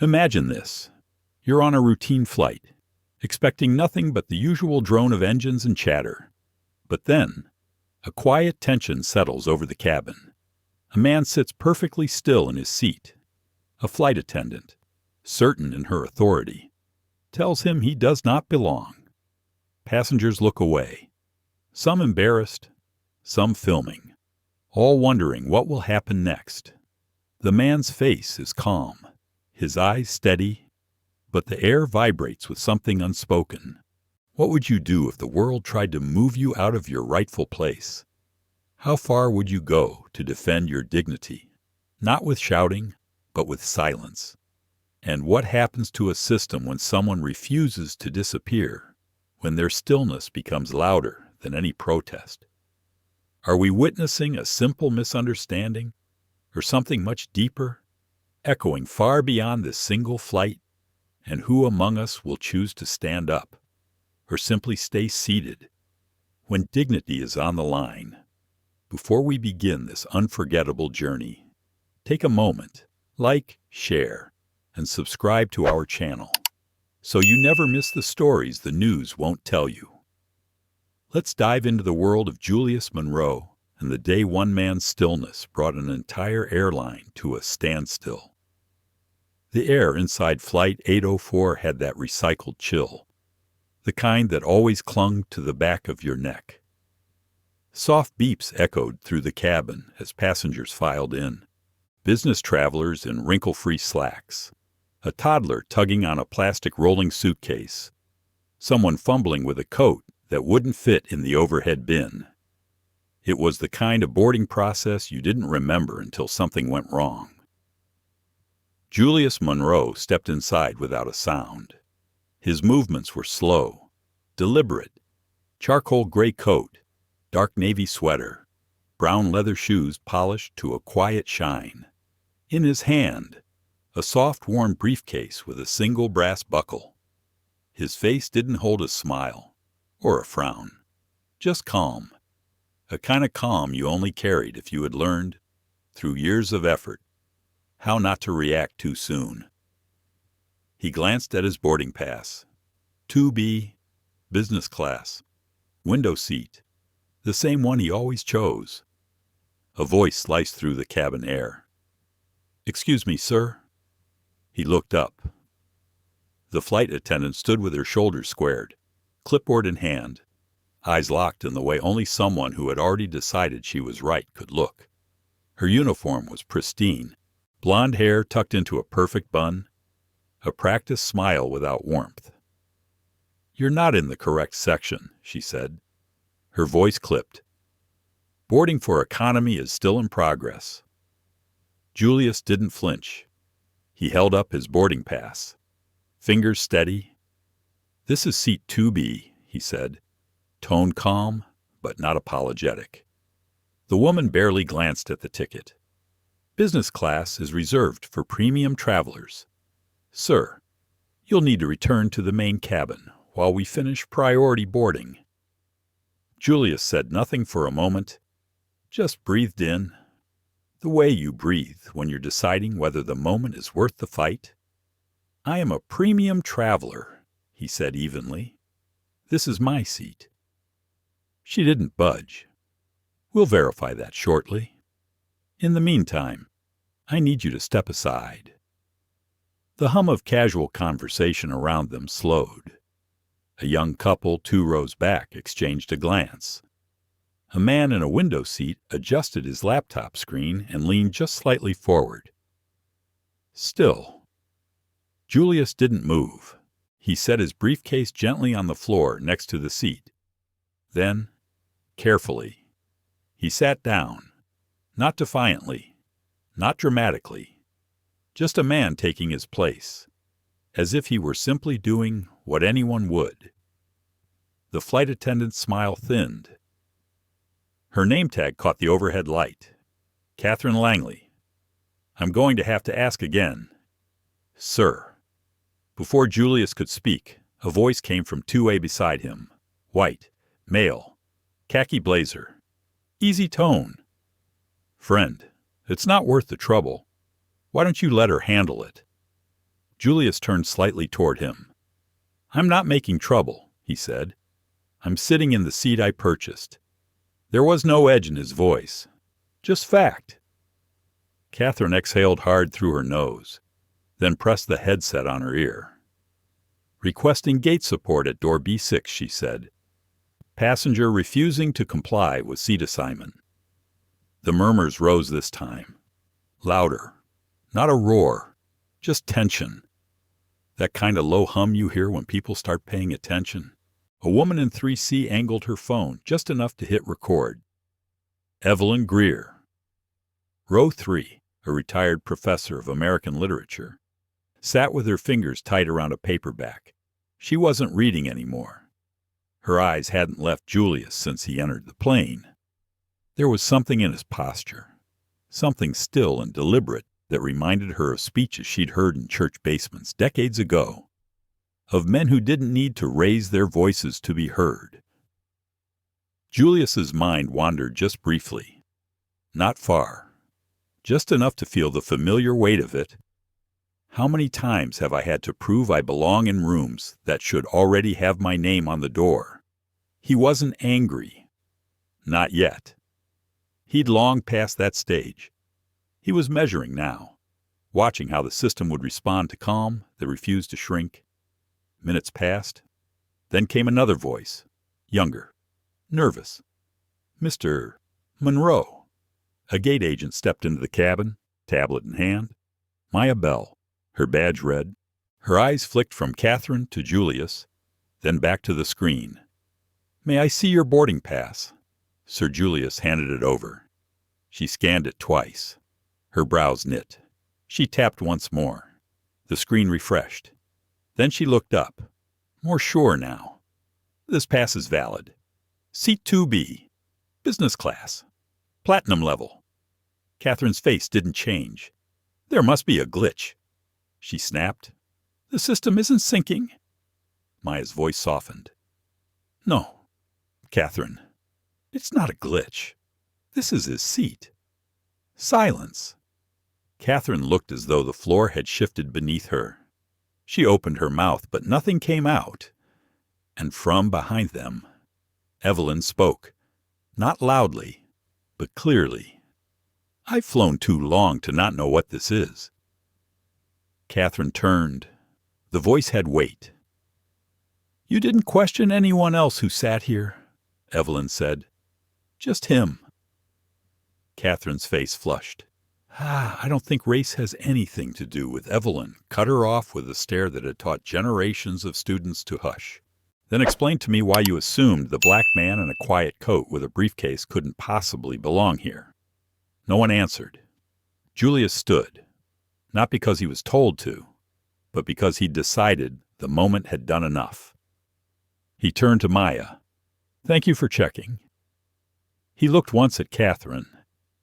Imagine this. You're on a routine flight, expecting nothing but the usual drone of engines and chatter. But then, a quiet tension settles over the cabin. A man sits perfectly still in his seat. A flight attendant, certain in her authority, tells him he does not belong. Passengers look away, some embarrassed, some filming, all wondering what will happen next. The man's face is calm, his eyes steady, but the air vibrates with something unspoken. What would you do if the world tried to move you out of your rightful place? How far would you go to defend your dignity? Not with shouting, but with silence. And what happens to a system when someone refuses to disappear, when their stillness becomes louder than any protest? Are we witnessing a simple misunderstanding, or something much deeper, echoing far beyond this single flight? And who among us will choose to stand up, or simply stay seated, when dignity is on the line? Before we begin this unforgettable journey, take a moment, like, share, and subscribe to our channel, so you never miss the stories the news won't tell you. Let's dive into the world of Julius Monroe and the day one man's stillness brought an entire airline to a standstill. The air inside Flight 804 had that recycled chill, the kind that always clung to the back of your neck. Soft beeps echoed through the cabin as passengers filed in, business travelers in wrinkle-free slacks, a toddler tugging on a plastic rolling suitcase, someone fumbling with a coat that wouldn't fit in the overhead bin. It was the kind of boarding process you didn't remember until something went wrong. Julius Monroe stepped inside without a sound. His movements were slow, deliberate. Charcoal gray coat, dark navy sweater, brown leather shoes polished to a quiet shine. In his hand, a soft, worn briefcase with a single brass buckle. His face didn't hold a smile or a frown, just calm. A kind of calm you only carried if you had learned, through years of effort, how not to react too soon. He glanced at his boarding pass. 2B, business class, window seat, the same one he always chose. A voice sliced through the cabin air. "Excuse me, sir." He looked up. The flight attendant stood with her shoulders squared, clipboard in hand, eyes locked in the way only someone who had already decided she was right could look. Her uniform was pristine, blonde hair tucked into a perfect bun, a practiced smile without warmth. "You're not in the correct section," she said. Her voice clipped. "Boarding for economy is still in progress." Julius didn't flinch. He held up his boarding pass, fingers steady. "This is seat 2B, he said, tone calm but not apologetic. The woman barely glanced at the ticket. "Business class is reserved for premium travelers. Sir, you'll need to return to the main cabin while we finish priority boarding." Julius said nothing for a moment, just breathed in, the way you breathe when you're deciding whether the moment is worth the fight. "I am a premium traveler," he said evenly. "This is my seat." She didn't budge. "We'll verify that shortly. In the meantime, I need you to step aside." The hum of casual conversation around them slowed. A young couple 2 rows back exchanged a glance. A man in a window seat adjusted his laptop screen and leaned just slightly forward. Still. Julius didn't move. He set his briefcase gently on the floor next to the seat. Then, carefully, he sat down, not defiantly, not dramatically, just a man taking his place, as if he were simply doing what anyone would. The flight attendant's smile thinned. Her name tag caught the overhead light. "Catherine Langley. I'm going to have to ask again." "Sir." Before Julius could speak, a voice came from 2A beside him. White, male, khaki blazer, easy tone. "Friend, it's not worth the trouble. Why don't you let her handle it?" Julius turned slightly toward him. "I'm not making trouble," he said. "I'm sitting in the seat I purchased." There was no edge in his voice. Just fact. Catherine exhaled hard through her nose, then pressed the headset on her ear. "Requesting gate support at door B6, she said. Passenger refusing to comply with seat assignment. The murmurs rose this time. Louder. Not a roar. Just tension. That kind of low hum you hear when people start paying attention. A woman in 3C angled her phone just enough to hit record. Evelyn Greer. Row 3, a retired professor of American literature, sat with her fingers tight around a paperback. She wasn't reading anymore. Her eyes hadn't left Julius since he entered the plane. There was something in his posture, something still and deliberate that reminded her of speeches she'd heard in church basements decades ago, of men who didn't need to raise their voices to be heard. Julius's mind wandered just briefly, not far, just enough to feel the familiar weight of it. How many times have I had to prove I belong in rooms that should already have my name on the door? He wasn't angry. Not yet. He'd long passed that stage. He was measuring now, watching how the system would respond to calm that refused to shrink. Minutes passed. Then came another voice, younger, nervous. "Mr. Monroe." A gate agent stepped into the cabin, tablet in hand. Maya Bell, her badge red. Her eyes flicked from Catherine to Julius, then back to the screen. "May I see your boarding pass?" Sir Julius handed it over. She scanned it twice. Her brows knit. She tapped once more. The screen refreshed. Then she looked up, more sure now. "This pass is valid. Seat 2B. Business class. Platinum level." Catherine's face didn't change. "There must be a glitch," she snapped. "The system isn't syncing." Maya's voice softened. "No, Catherine, it's not a glitch. This is his seat." Silence. Catherine looked as though the floor had shifted beneath her. She opened her mouth, but nothing came out. And from behind them, Evelyn spoke, not loudly, but clearly. "I've flown too long to not know what this is." Catherine turned. The voice had weight. "You didn't question anyone else who sat here," Evelyn said. "Just him." Catherine's face flushed. "I don't think race has anything to do with Evelyn." Cut her off with a stare that had taught generations of students to hush. "Then explain to me why you assumed the black man in a quiet coat with a briefcase couldn't possibly belong here." No one answered. Julius stood, not because he was told to, but because he'd decided the moment had done enough. He turned to Maya. "Thank you for checking." He looked once at Catherine,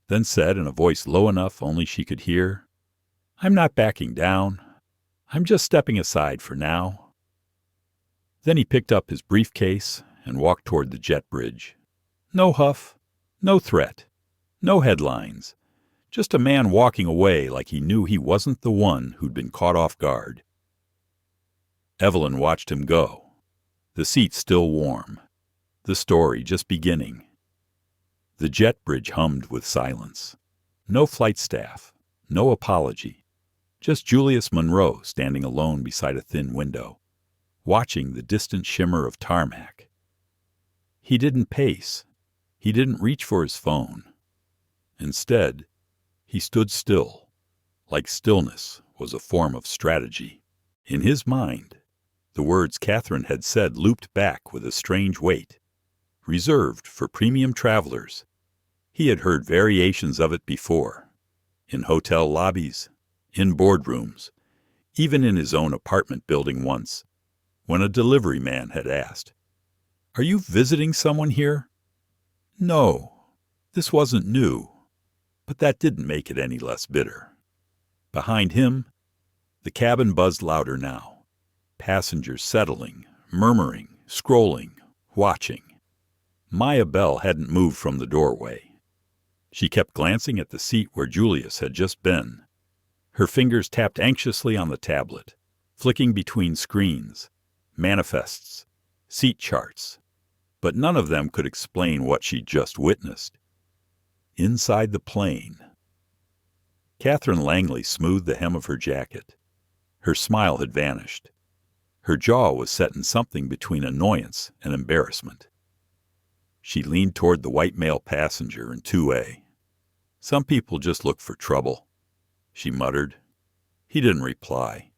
then said in a voice low enough only she could hear, "I'm not backing down. I'm just stepping aside for now." Then he picked up his briefcase and walked toward the jet bridge. No huff, no threat, no headlines, just a man walking away like he knew he wasn't the one who'd been caught off guard. Evelyn watched him go, the seat still warm, the story just beginning. The jet bridge hummed with silence. No flight staff, no apology. Just Julius Monroe standing alone beside a thin window, watching the distant shimmer of tarmac. He didn't pace. He didn't reach for his phone. Instead, he stood still, like stillness was a form of strategy. In his mind, the words Catherine had said looped back with a strange weight. Reserved for premium travelers. He had heard variations of it before, in hotel lobbies, in boardrooms, even in his own apartment building once, when a delivery man had asked, "Are you visiting someone here?" No, this wasn't new, but that didn't make it any less bitter. Behind him, the cabin buzzed louder now, passengers settling, murmuring, scrolling, watching. Maya Bell hadn't moved from the doorway. She kept glancing at the seat where Julius had just been. Her fingers tapped anxiously on the tablet. flicking between screens, manifests, seat charts, but none of them could explain what she'd just witnessed. Inside the plane. Catherine Langley smoothed the hem of her jacket. Her smile had vanished. Her jaw was set in something between annoyance and embarrassment. She leaned toward the white male passenger in 2A. "Some people just look for trouble," she muttered. He didn't reply,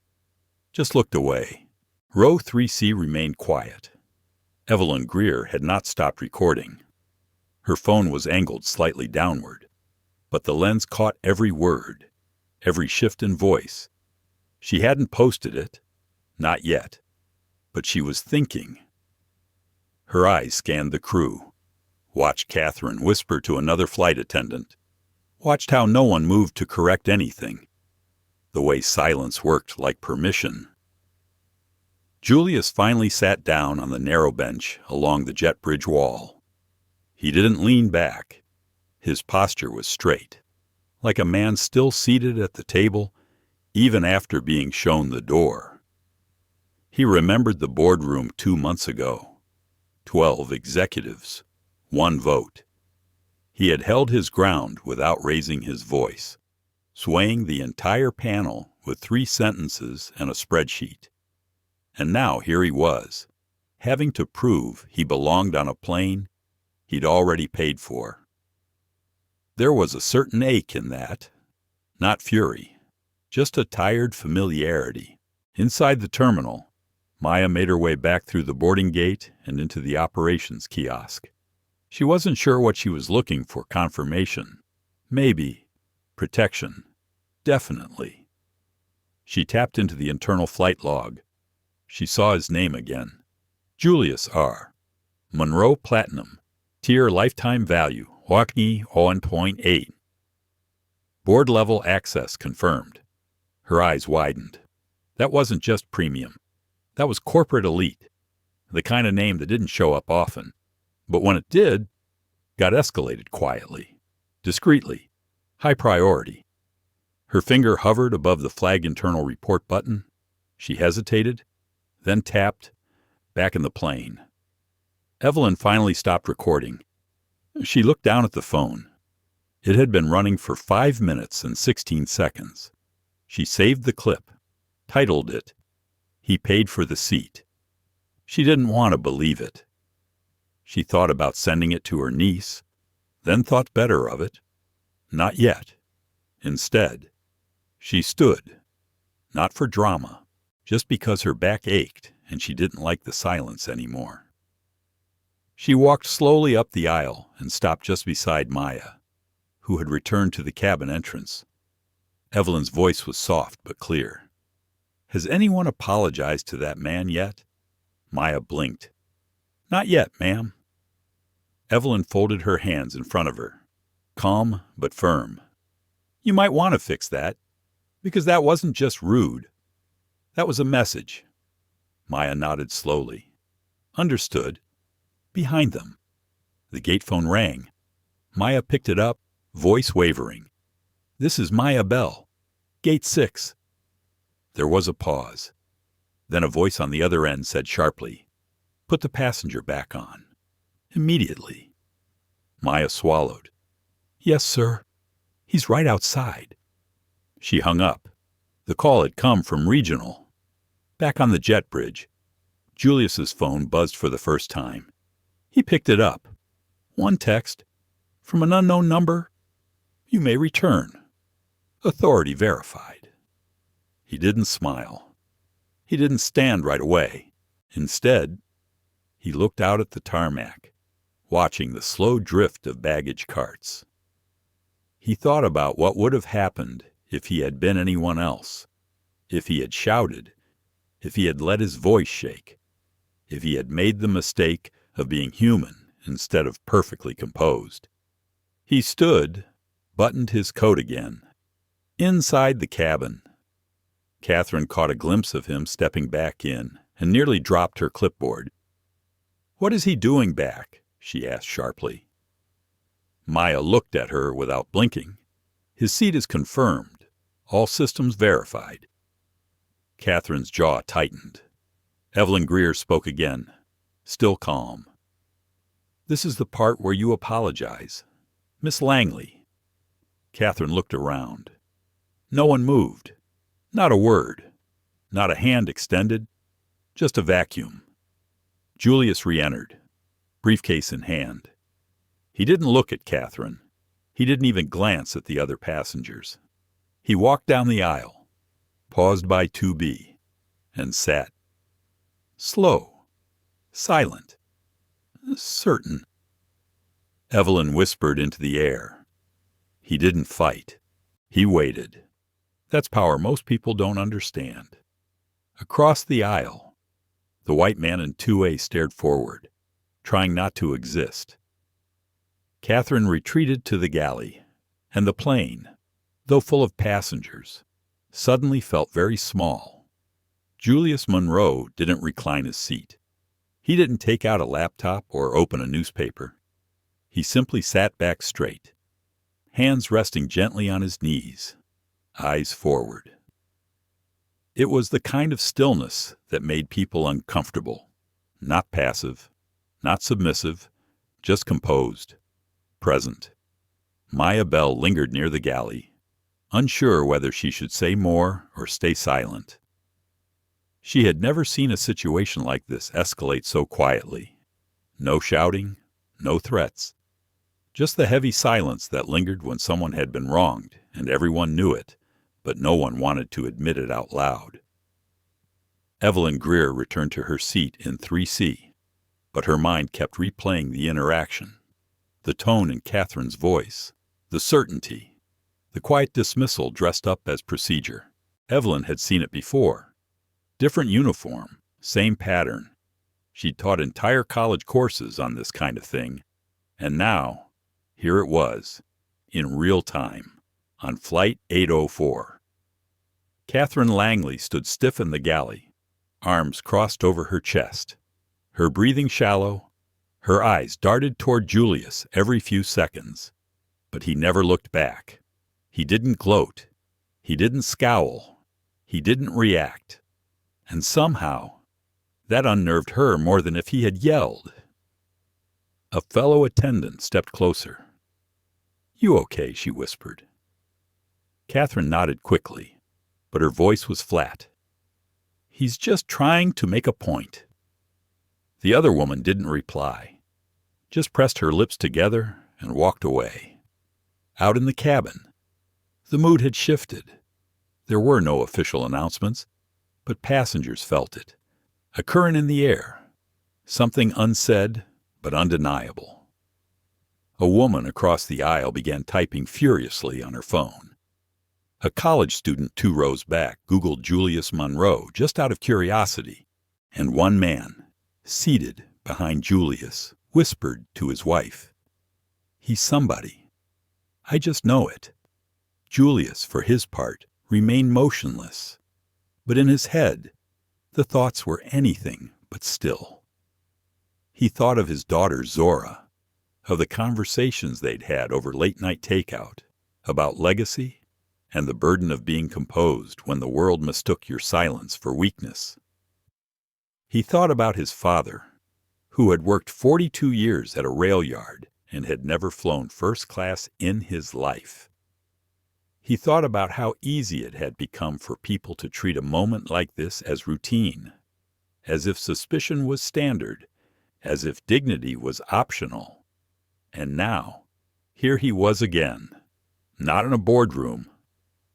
just looked away. Row 3C remained quiet. Evelyn Greer had not stopped recording. Her phone was angled slightly downward, but the lens caught every word, every shift in voice. She hadn't posted it, not yet, but she was thinking. Her eyes scanned the crew, watched Catherine whisper to another flight attendant, watched how no one moved to correct anything, the way silence worked like permission. Julius finally sat down on the narrow bench along the jet bridge wall. He didn't lean back. His posture was straight, like a man still seated at the table, even after being shown the door. He remembered the boardroom 2 months ago. 12 executives, 1 vote. He had held his ground without raising his voice, swaying the entire panel with 3 sentences and a spreadsheet. And now here he was, having to prove he belonged on a plane he'd already paid for. There was a certain ache in that, not fury, just a tired familiarity. Inside the terminal, Maya made her way back through the boarding gate and into the operations kiosk. She wasn't sure what she was looking for: confirmation, maybe, protection, definitely. She tapped into the internal flight log. She saw his name again. Julius R. Monroe Platinum. Tier lifetime value, WACNI 1.8. Board level access confirmed. Her eyes widened. That wasn't just premium. That was corporate elite. The kind of name that didn't show up often. But when it did, got escalated quietly, discreetly, high priority. Her finger hovered above the flag internal report button. She hesitated, then tapped, back in the plane. Evelyn finally stopped recording. She looked down at the phone. It had been running for 5 minutes and 16 seconds. She saved the clip, titled it, "He Paid for the Seat." She didn't want to believe it. She thought about sending it to her niece, then thought better of it. Not yet. Instead, she stood, not for drama, just because her back ached and she didn't like the silence anymore. She walked slowly up the aisle and stopped just beside Maya, who had returned to the cabin entrance. Evelyn's voice was soft but clear. "Has anyone apologized to that man yet?" Maya blinked. "Not yet, ma'am." Evelyn folded her hands in front of her, calm but firm. "You might want to fix that, because that wasn't just rude. That was a message." Maya nodded slowly. "Understood." Behind them. The gate phone rang. Maya picked it up, voice wavering. "This is Maya Bell. Gate 6. There was a pause. Then a voice on the other end said sharply, "Put the passenger back on." Immediately. Maya swallowed. "Yes, sir. He's right outside." She hung up. The call had come from Regional. Back on the jet bridge, Julius's phone buzzed for the first time. He picked it up. One text. "From an unknown number. You may return. Authority verified." He didn't smile. He didn't stand right away. Instead, he looked out at the tarmac, watching the slow drift of baggage carts. He thought about what would have happened if he had been anyone else, if he had shouted, if he had let his voice shake, if he had made the mistake of being human instead of perfectly composed. He stood, buttoned his coat again. Inside the cabin, Catherine caught a glimpse of him stepping back in and nearly dropped her clipboard. "What is he doing back?" she asked sharply. Maya looked at her without blinking. "His seat is confirmed. All systems verified." Catherine's jaw tightened. Evelyn Greer spoke again, still calm. "This is the part where you apologize. Miss Langley." Catherine looked around. No one moved. Not a word. Not a hand extended. Just a vacuum. Julius re-entered, briefcase in hand. He didn't look at Catherine. He didn't even glance at the other passengers. He walked down the aisle, paused by 2B, and sat. Slow. Silent. Certain. Evelyn whispered into the air. He didn't fight. He waited. That's power most people don't understand. Across the aisle, the white man in 2A stared forward, trying not to exist. Catherine retreated to the galley, and the plane, though full of passengers, suddenly felt very small. Julius Monroe didn't recline his seat. He didn't take out a laptop or open a newspaper. He simply sat back straight, hands resting gently on his knees, eyes forward. It was the kind of stillness that made people uncomfortable. Not passive, not submissive, just composed, present. Maya Bell lingered near the galley, unsure whether she should say more or stay silent. She had never seen a situation like this escalate so quietly. No shouting, no threats. Just the heavy silence that lingered when someone had been wronged, and everyone knew it, but no one wanted to admit it out loud. Evelyn Greer returned to her seat in 3C, but her mind kept replaying the interaction, the tone in Catherine's voice, the certainty, the quiet dismissal dressed up as procedure. Evelyn had seen it before. Different uniform, same pattern. She'd taught entire college courses on this kind of thing, and now, here it was, in real time, on Flight 804. Catherine Langley stood stiff in the galley, arms crossed over her chest, her breathing shallow. Her eyes darted toward Julius every few seconds, but he never looked back. He didn't gloat. He didn't scowl. He didn't react. And somehow, that unnerved her more than if he had yelled. A fellow attendant stepped closer. "You okay?" she whispered. Catherine nodded quickly, but her voice was flat. "He's just trying to make a point." The other woman didn't reply, just pressed her lips together and walked away. Out in the cabin, the mood had shifted. There were no official announcements, but passengers felt it, a current in the air, something unsaid but undeniable. A woman across the aisle began typing furiously on her phone. A college student 2 rows back Googled Julius Monroe just out of curiosity, and one man, seated behind Julius, whispered to his wife, "He's somebody. I just know it." Julius, for his part, remained motionless, but in his head, the thoughts were anything but still. He thought of his daughter Zora, of the conversations they'd had over late-night takeout, about legacy and the burden of being composed when the world mistook your silence for weakness. He thought about his father, who had worked 42 years at a rail yard and had never flown first class in his life. He thought about how easy it had become for people to treat a moment like this as routine, as if suspicion was standard, as if dignity was optional. And now, here he was again, not in a boardroom,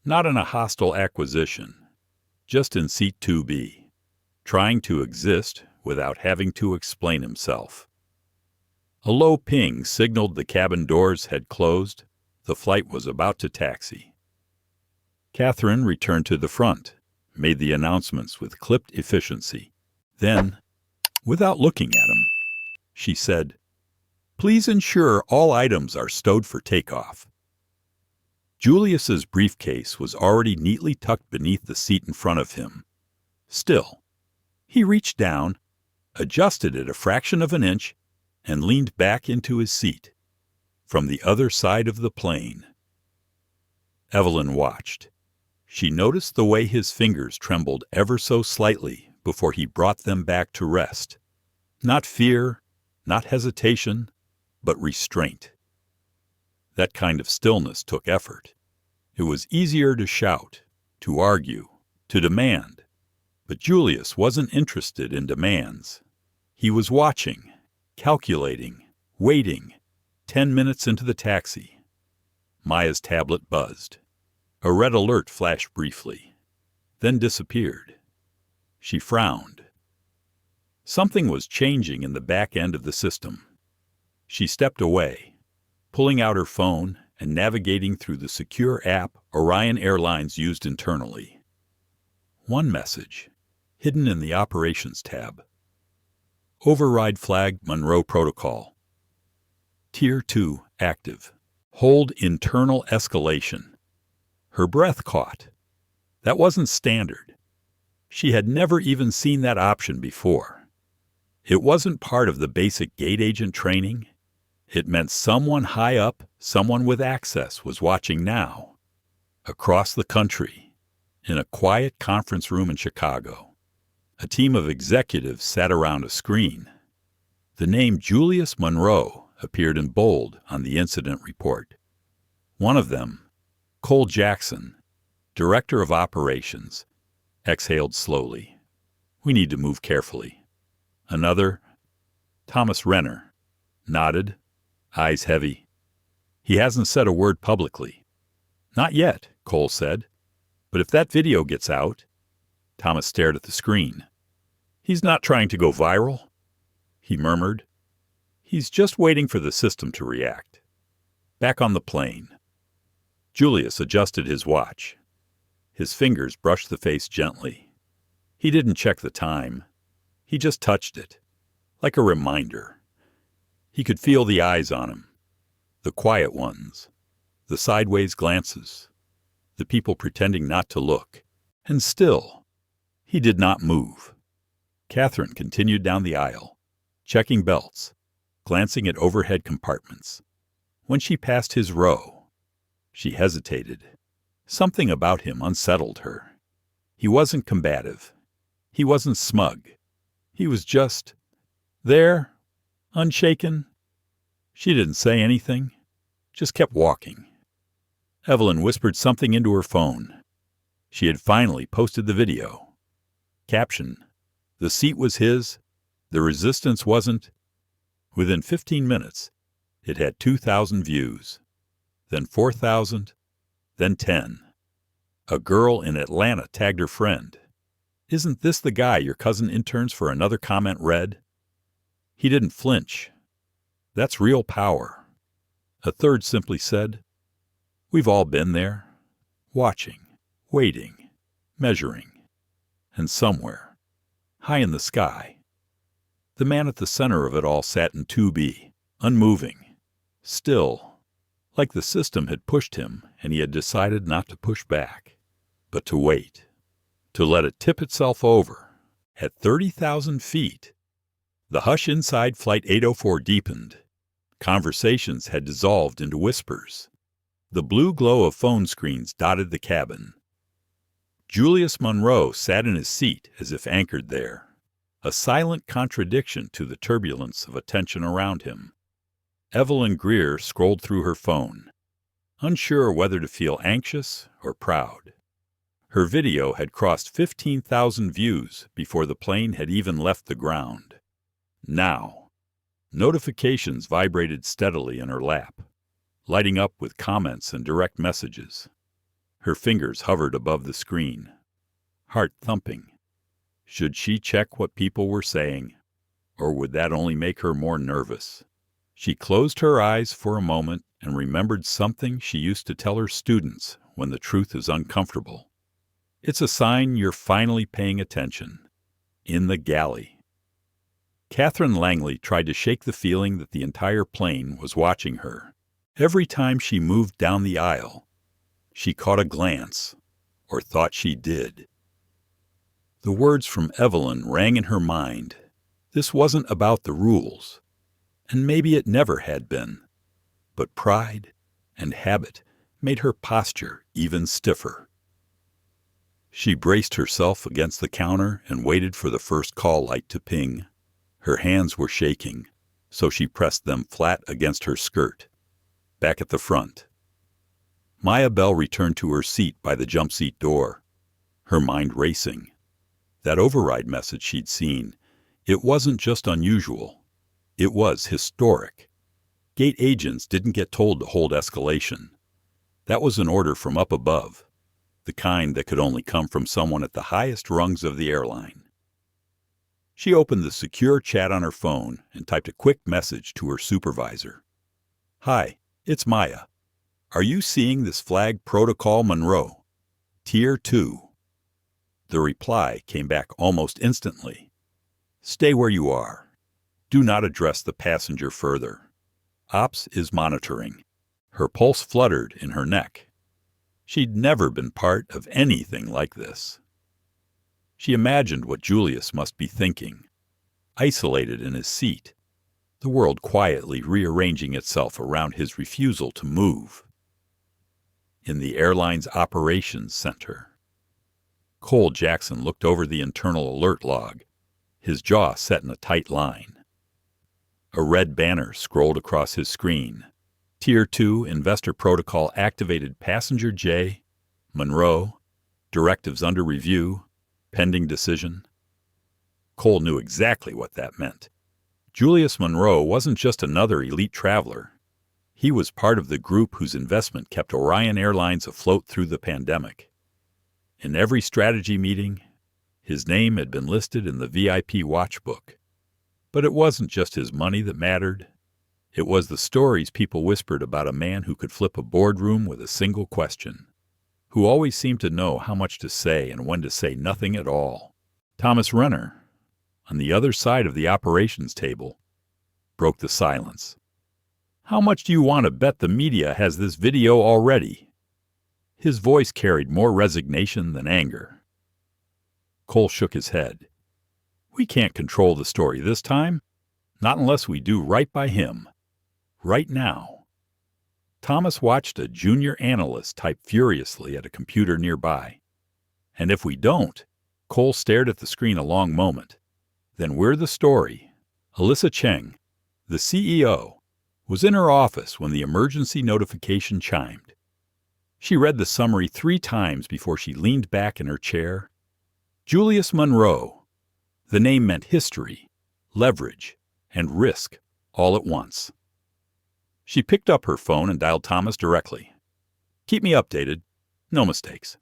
not in a hostile acquisition, just in seat 2B, trying to exist without having to explain himself. A low ping signaled the cabin doors had closed. The flight was about to taxi. Catherine returned to the front, made the announcements with clipped efficiency. Then, without looking at him, she said, "Please ensure all items are stowed for takeoff." Julius's briefcase was already neatly tucked beneath the seat in front of him. Still, he reached down, adjusted it a fraction of an inch, and leaned back into his seat, from the other side of the plane. Evelyn watched. She noticed the way his fingers trembled ever so slightly before he brought them back to rest. Not fear, not hesitation, but restraint. That kind of stillness took effort. It was easier to shout, to argue, to demand. But Julius wasn't interested in demands. He was watching, calculating, waiting. 10 minutes into the taxi, Maya's tablet buzzed. A red alert flashed briefly, then disappeared. She frowned. Something was changing in the back end of the system. She stepped away, pulling out her phone and navigating through the secure app Orion Airlines used internally. One message, hidden in the Operations tab. Override flag Monroe Protocol. Tier 2 active. Hold internal escalation. Her breath caught. That wasn't standard. She had never even seen that option before. It wasn't part of the basic gate agent training. It meant someone high up, someone with access, was watching now. Across the country, in a quiet conference room in Chicago, a team of executives sat around a screen. The name Julius Monroe appeared in bold on the incident report. One of them, Cole Jackson, Director of Operations, exhaled slowly. We need to move carefully. Another, Thomas Renner, nodded, eyes heavy. He hasn't said a word publicly. Not yet, Cole said. But if that video gets out, Thomas stared at the screen. He's not trying to go viral, he murmured. He's just waiting for the system to react. Back on the plane, Julius adjusted his watch. His fingers brushed the face gently. He didn't check the time. He just touched it, like a reminder. He could feel the eyes on him, the quiet ones, the sideways glances, the people pretending not to look. And still, he did not move. Catherine continued down the aisle, checking belts, glancing at overhead compartments. When she passed his row, she hesitated. Something about him unsettled her. He wasn't combative. He wasn't smug. He was just there, unshaken. She didn't say anything, just kept walking. Evelyn whispered something into her phone. She had finally posted the video. Caption: the seat was his, the resistance wasn't. Within 15 minutes, it had 2,000 views, then 4,000, then 10. A girl in Atlanta tagged her friend. Isn't this the guy your cousin interns for another comment read? He didn't flinch. That's real power. A third simply said, we've all been there, watching, waiting, measuring, and somewhere, high in the sky, the man at the center of it all sat in 2B, unmoving, still, like the system had pushed him and he had decided not to push back, but to wait, to let it tip itself over. At 30,000 feet, the hush inside Flight 804 deepened. Conversations had dissolved into whispers. The blue glow of phone screens dotted the cabin. Julius Monroe sat in his seat as if anchored there, a silent contradiction to the turbulence of attention around him. Evelyn Greer scrolled through her phone, unsure whether to feel anxious or proud. Her video had crossed 15,000 views before the plane had even left the ground. Now, notifications vibrated steadily in her lap, lighting up with comments and direct messages. Her fingers hovered above the screen, heart thumping. Should she check what people were saying, or would that only make her more nervous? She closed her eyes for a moment and remembered something she used to tell her students when the truth is uncomfortable. It's a sign you're finally paying attention. In the galley. Catherine Langley tried to shake the feeling that the entire plane was watching her. Every time she moved down the aisle, she caught a glance, or thought she did. The words from Evelyn rang in her mind. This wasn't about the rules, and maybe it never had been, but pride and habit made her posture even stiffer. She braced herself against the counter and waited for the first call light to ping. Her hands were shaking, so she pressed them flat against her skirt. Back at the front, Maya Bell returned to her seat by the jump seat door, her mind racing. That override message she'd seen, it wasn't just unusual. It was historic. Gate agents didn't get told to hold escalation. That was an order from up above, the kind that could only come from someone at the highest rungs of the airline. She opened the secure chat on her phone and typed a quick message to her supervisor. "Hi, it's Maya. Are you seeing this flag Protocol Monroe? Tier 2. The reply came back almost instantly. "Stay where you are. Do not address the passenger further. Ops is monitoring." Her pulse fluttered in her neck. She'd never been part of anything like this. She imagined what Julius must be thinking, isolated in his seat, the world quietly rearranging itself around his refusal to move. In the airline's operations center, Cole Jackson looked over the internal alert log, his jaw set in a tight line. A red banner scrolled across his screen. Tier 2 Investor Protocol activated Passenger J, Monroe, directives under review, pending decision. Cole knew exactly what that meant. Julius Monroe wasn't just another elite traveler. He was part of the group whose investment kept Orion Airlines afloat through the pandemic. In every strategy meeting, his name had been listed in the VIP watch book. But it wasn't just his money that mattered. It was the stories people whispered about a man who could flip a boardroom with a single question, who always seemed to know how much to say and when to say nothing at all. Thomas Renner, on the other side of the operations table, broke the silence. "How much do you want to bet the media has this video already?" His voice carried more resignation than anger. Cole shook his head. "We can't control the story this time, not unless we do right by him. Right now." Thomas watched a junior analyst type furiously at a computer nearby. "And if we don't," Cole stared at the screen a long moment, "then we're the story." Alyssa Cheng, the CEO, was in her office when the emergency notification chimed. She read the summary 3 times before she leaned back in her chair. Julius Monroe. The name meant history, leverage, and risk all at once. She picked up her phone and dialed Thomas directly. "Keep me updated. No mistakes."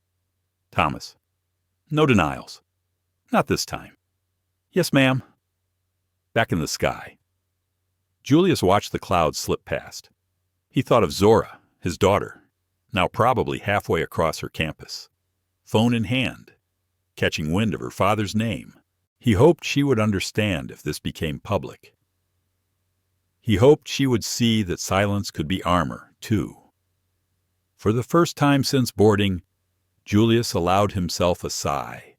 Thomas. "No denials. Not this time." "Yes, ma'am." Back in the sky, Julius watched the clouds slip past. He thought of Zora, his daughter, now probably halfway across her campus, phone in hand, catching wind of her father's name. He hoped she would understand if this became public. He hoped she would see that silence could be armor, too. For the first time since boarding, Julius allowed himself a sigh.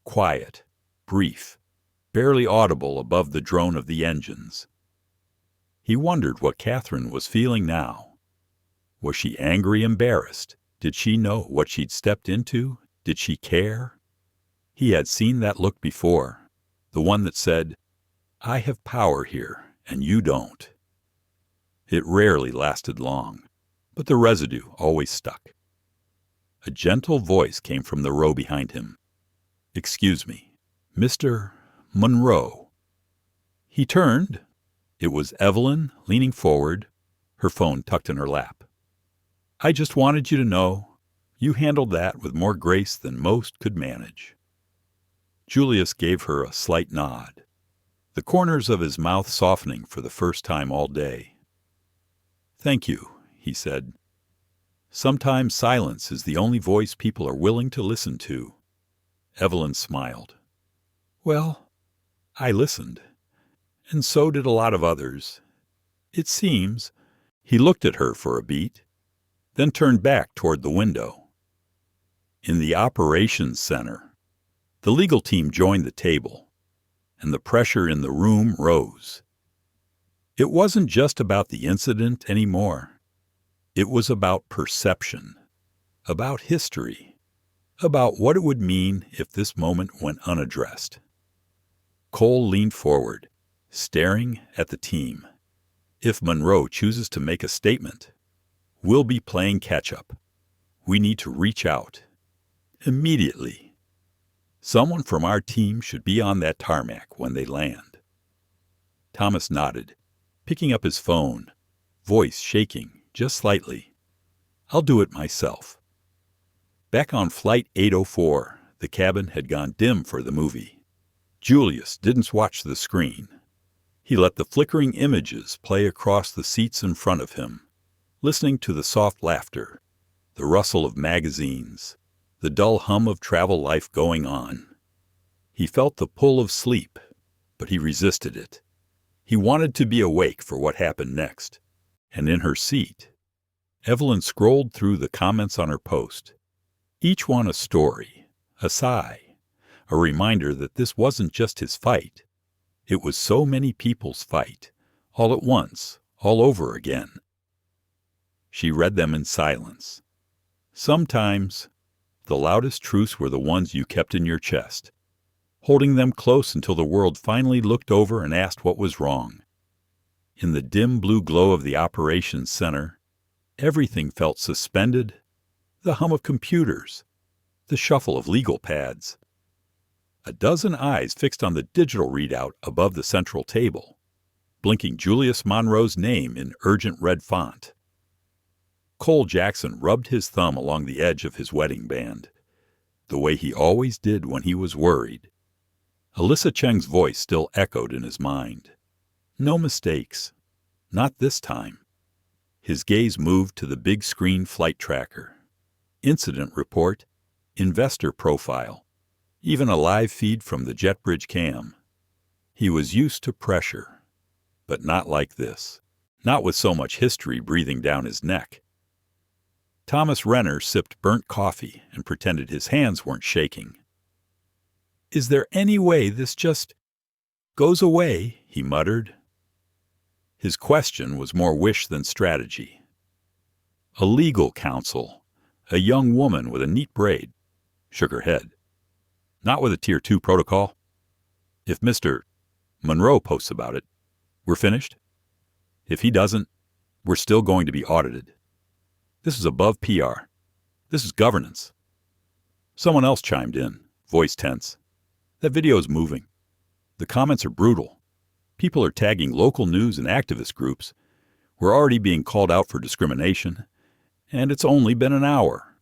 Quiet, brief, barely audible above the drone of the engines. He wondered what Catherine was feeling now. Was she angry, embarrassed? Did she know what she'd stepped into? Did she care? He had seen that look before, the one that said, "I have power here, and you don't." It rarely lasted long, but the residue always stuck. A gentle voice came from the row behind him. "Excuse me, Mr. Monroe." He turned. It was Evelyn, leaning forward, her phone tucked in her lap. "I just wanted you to know you handled that with more grace than most could manage." Julius gave her a slight nod, the corners of his mouth softening for the first time all day. "Thank you," he said. "Sometimes silence is the only voice people are willing to listen to." Evelyn smiled. "Well, I listened, and so did a lot of others. It seems." He looked at her for a beat, then turned back toward the window. In the operations center, the legal team joined the table, and the pressure in the room rose. It wasn't just about the incident anymore. It was about perception, about history, about what it would mean if this moment went unaddressed. Cole leaned forward, staring at the team. If Monroe chooses to make a statement, we'll be playing catch-up. We need to reach out. Immediately. Someone from our team should be on that tarmac when they land. Thomas nodded, picking up his phone, voice shaking just slightly. I'll do it myself. Back on Flight 804, the cabin had gone dim for the movie. Julius didn't watch the screen. He let the flickering images play across the seats in front of him, listening to the soft laughter, the rustle of magazines, the dull hum of travel life going on. He felt the pull of sleep, but he resisted it. He wanted to be awake for what happened next. And in her seat, Evelyn scrolled through the comments on her post. Each one a story, a sigh, a reminder that this wasn't just his fight. It was so many people's fight, all at once, all over again. She read them in silence. Sometimes, the loudest truths were the ones you kept in your chest, holding them close until the world finally looked over and asked what was wrong. In the dim blue glow of the operations center, everything felt suspended, the hum of computers, the shuffle of legal pads. A dozen eyes fixed on the digital readout above the central table, blinking Julius Monroe's name in urgent red font. Cole Jackson rubbed his thumb along the edge of his wedding band, the way he always did when he was worried. Alyssa Cheng's voice still echoed in his mind. No mistakes. Not this time. His gaze moved to the big screen flight tracker. Incident report, investor profile, even a live feed from the JetBridge cam. He was used to pressure, but not like this. Not with so much history breathing down his neck. Thomas Renner sipped burnt coffee and pretended his hands weren't shaking. Is there any way this just goes away? He muttered. His question was more wish than strategy. A legal counsel, a young woman with a neat braid, shook her head. Not with a Tier 2 protocol. If Mr. Monroe posts about it, we're finished. If he doesn't, we're still going to be audited. This is above PR. This is governance. Someone else chimed in, voice tense. That video is moving. The comments are brutal. People are tagging local news and activist groups. We're already being called out for discrimination, and it's only been an hour.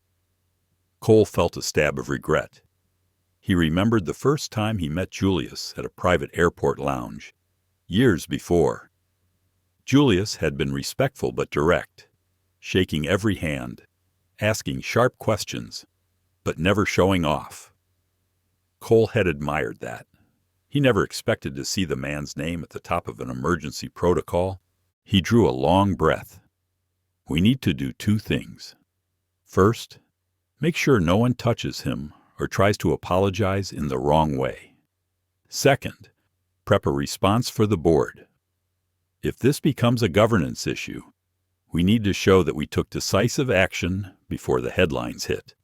Cole felt a stab of regret. He remembered the first time he met Julius at a private airport lounge, years before. Julius had been respectful but direct, shaking every hand, asking sharp questions, but never showing off. Cole had admired that. He never expected to see the man's name at the top of an emergency protocol. He drew a long breath. We need to do two things. First, make sure no one touches him or tries to apologize in the wrong way. Second, prep a response for the board. If this becomes a governance issue, we need to show that we took decisive action before the headlines hit.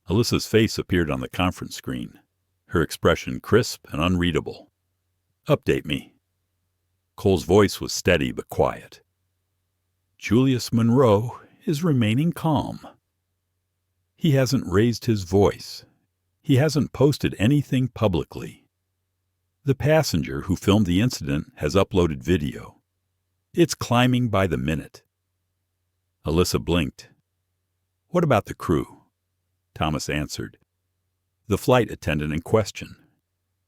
Alyssa's face appeared on the conference screen, her expression crisp and unreadable. Update me. Cole's voice was steady but quiet. Julius Monroe is remaining calm. He hasn't raised his voice. He hasn't posted anything publicly. The passenger who filmed the incident has uploaded video. It's climbing by the minute. Alyssa blinked. What about the crew? Thomas answered. The flight attendant in question.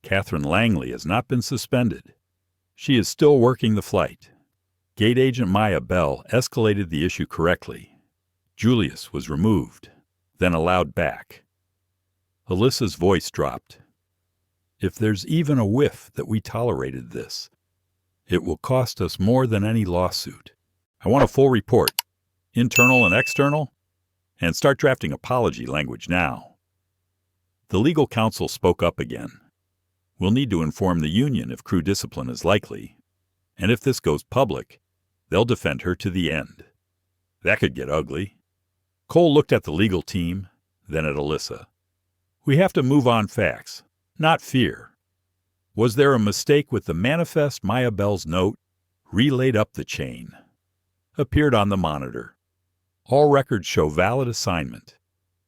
Catherine Langley has not been suspended. She is still working the flight. Gate agent Maya Bell escalated the issue correctly. Julius was removed, then allowed back. Alyssa's voice dropped. If there's even a whiff that we tolerated this, it will cost us more than any lawsuit. I want a full report, internal and external, and start drafting apology language now. The legal counsel spoke up again. We'll need to inform the union if crew discipline is likely, and if this goes public, they'll defend her to the end. That could get ugly. Cole looked at the legal team, then at Alyssa. "We have to move on facts, not fear. Was there a mistake with the manifest Maya Bell's note? Relayed up the chain." Appeared on the monitor. "All records show valid assignment.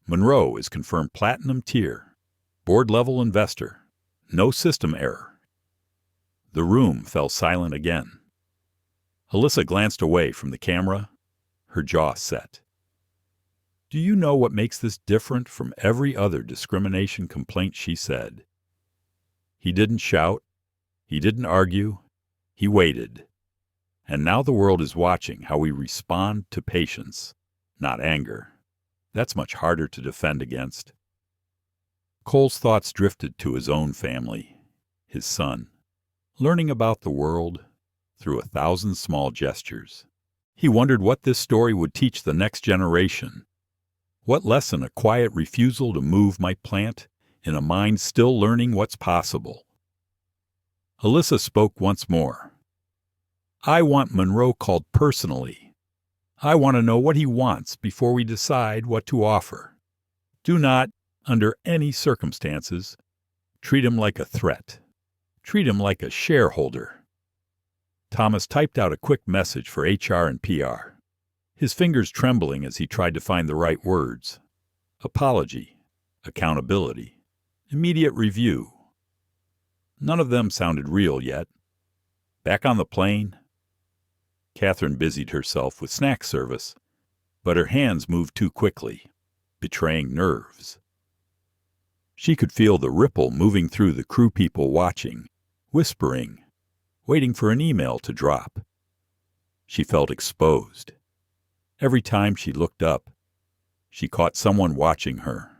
Monroe is confirmed platinum tier. Board-level investor. No system error." The room fell silent again. Alyssa glanced away from the camera, her jaw set. "Do you know what makes this different from every other discrimination complaint?" she said. He didn't shout. He didn't argue. He waited. And now the world is watching how we respond to patience, not anger. That's much harder to defend against. Cole's thoughts drifted to his own family, his son, learning about the world through 1,000 small gestures. He wondered what this story would teach the next generation. What lesson a quiet refusal to move might plant in a mind still learning what's possible. Alyssa spoke once more. "I want Monroe called personally. I want to know what he wants before we decide what to offer. Do not, under any circumstances, treat him like a threat. Treat him like a shareholder." Thomas typed out a quick message for HR and PR, his fingers trembling as he tried to find the right words. Apology, accountability, immediate review. None of them sounded real yet. Back on the plane, Catherine busied herself with snack service, but her hands moved too quickly, betraying nerves. She could feel the ripple moving through the crew people watching, whispering, waiting for an email to drop. She felt exposed. Every time she looked up, she caught someone watching her.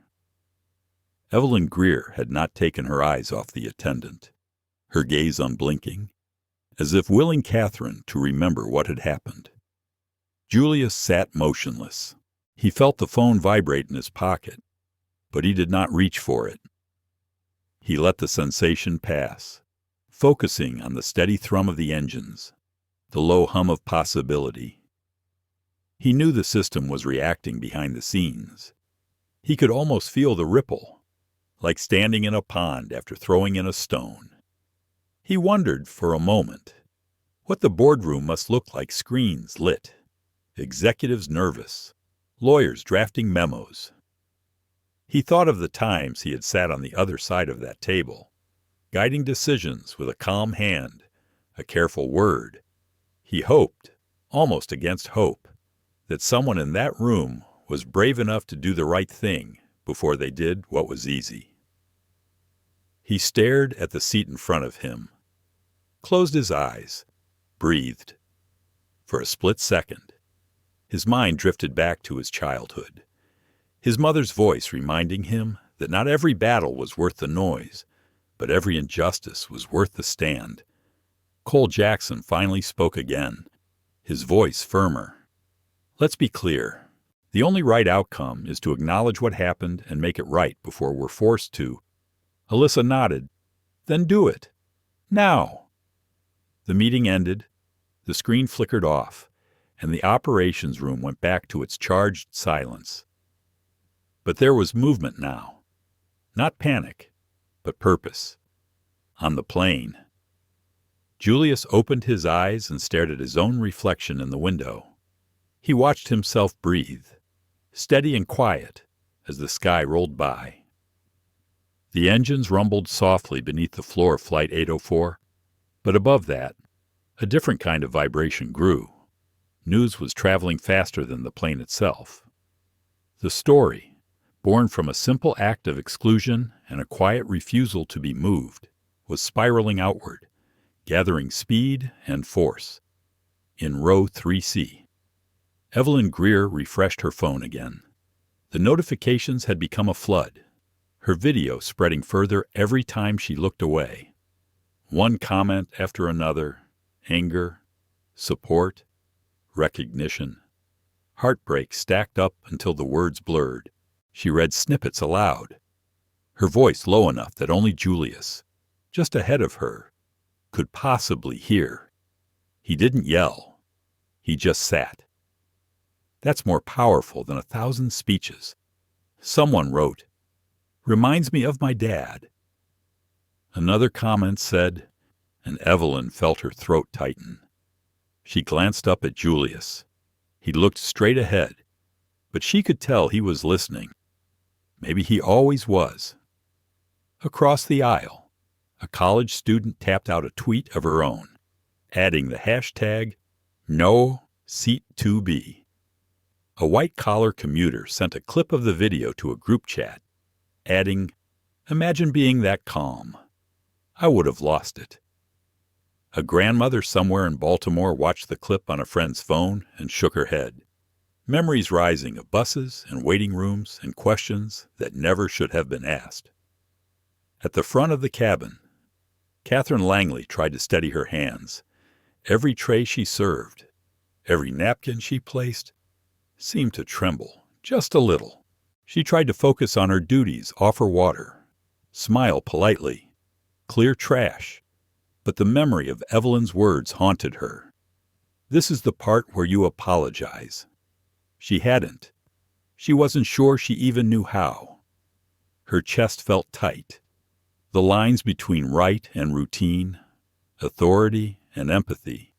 Evelyn Greer had not taken her eyes off the attendant, her gaze unblinking, as if willing Catherine to remember what had happened. Julius sat motionless. He felt the phone vibrate in his pocket, but he did not reach for it. He let the sensation pass, focusing on the steady thrum of the engines, the low hum of possibility. He knew the system was reacting behind the scenes. He could almost feel the ripple, like standing in a pond after throwing in a stone. He wondered for a moment what the boardroom must look like, screens lit, executives nervous, lawyers drafting memos. He thought of the times he had sat on the other side of that table, guiding decisions with a calm hand, a careful word. He hoped, almost against hope, that someone in that room was brave enough to do the right thing before they did what was easy. He stared at the seat in front of him, closed his eyes, breathed. For a split second, his mind drifted back to his childhood, his mother's voice reminding him that not every battle was worth the noise, but every injustice was worth the stand. Cole Jackson finally spoke again, his voice firmer. "Let's be clear. The only right outcome is to acknowledge what happened and make it right before we're forced to." Alyssa nodded. "Then do it. Now." The meeting ended, the screen flickered off, and the operations room went back to its charged silence. But there was movement now. Not panic, but purpose. On the plane. Julius opened his eyes and stared at his own reflection in the window. He watched himself breathe, steady and quiet, as the sky rolled by. The engines rumbled softly beneath the floor of Flight 804, but above that, a different kind of vibration grew. News was traveling faster than the plane itself. The story, born from a simple act of exclusion and a quiet refusal to be moved, was spiraling outward, gathering speed and force. In row 3C. Evelyn Greer refreshed her phone again. The notifications had become a flood, her video spreading further every time she looked away. One comment after another, anger, support, recognition. Heartbreak stacked up until the words blurred. She read snippets aloud, her voice low enough that only Julius, just ahead of her, could possibly hear. He didn't yell. He just sat. That's more powerful than 1,000 speeches. Someone wrote, "Reminds me of my dad." Another comment said, and Evelyn felt her throat tighten. She glanced up at Julius. He looked straight ahead, but she could tell he was listening. Maybe he always was. Across the aisle, a college student tapped out a tweet of her own, adding the hashtag #NoSeat2B. A white-collar commuter sent a clip of the video to a group chat, adding, "Imagine being that calm. I would have lost it." A grandmother somewhere in Baltimore watched the clip on a friend's phone and shook her head. Memories rising of buses and waiting rooms and questions that never should have been asked. At the front of the cabin, Catherine Langley tried to steady her hands. Every tray she served, every napkin she placed, seemed to tremble, just a little. She tried to focus on her duties, offer water, smile politely, clear trash, but the memory of Evelyn's words haunted her. "This is the part where you apologize." She hadn't. She wasn't sure she even knew how. Her chest felt tight. The lines between right and routine, authority and empathy,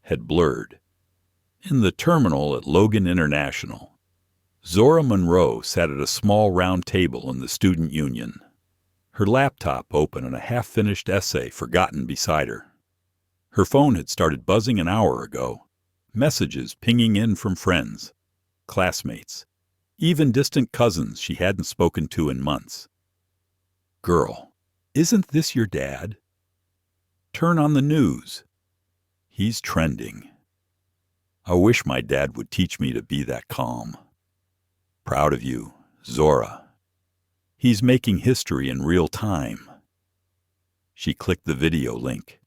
had blurred. In the terminal at Logan International, Zora Monroe sat at a small round table in the student union, her laptop open and a half-finished essay forgotten beside her. Her phone had started buzzing an hour ago, messages pinging in from friends, classmates, even distant cousins she hadn't spoken to in months. "Girl, isn't this your dad? Turn on the news. He's trending. I wish my dad would teach me to be that calm. Proud of you, Zora. He's making history in real time." She clicked the video link.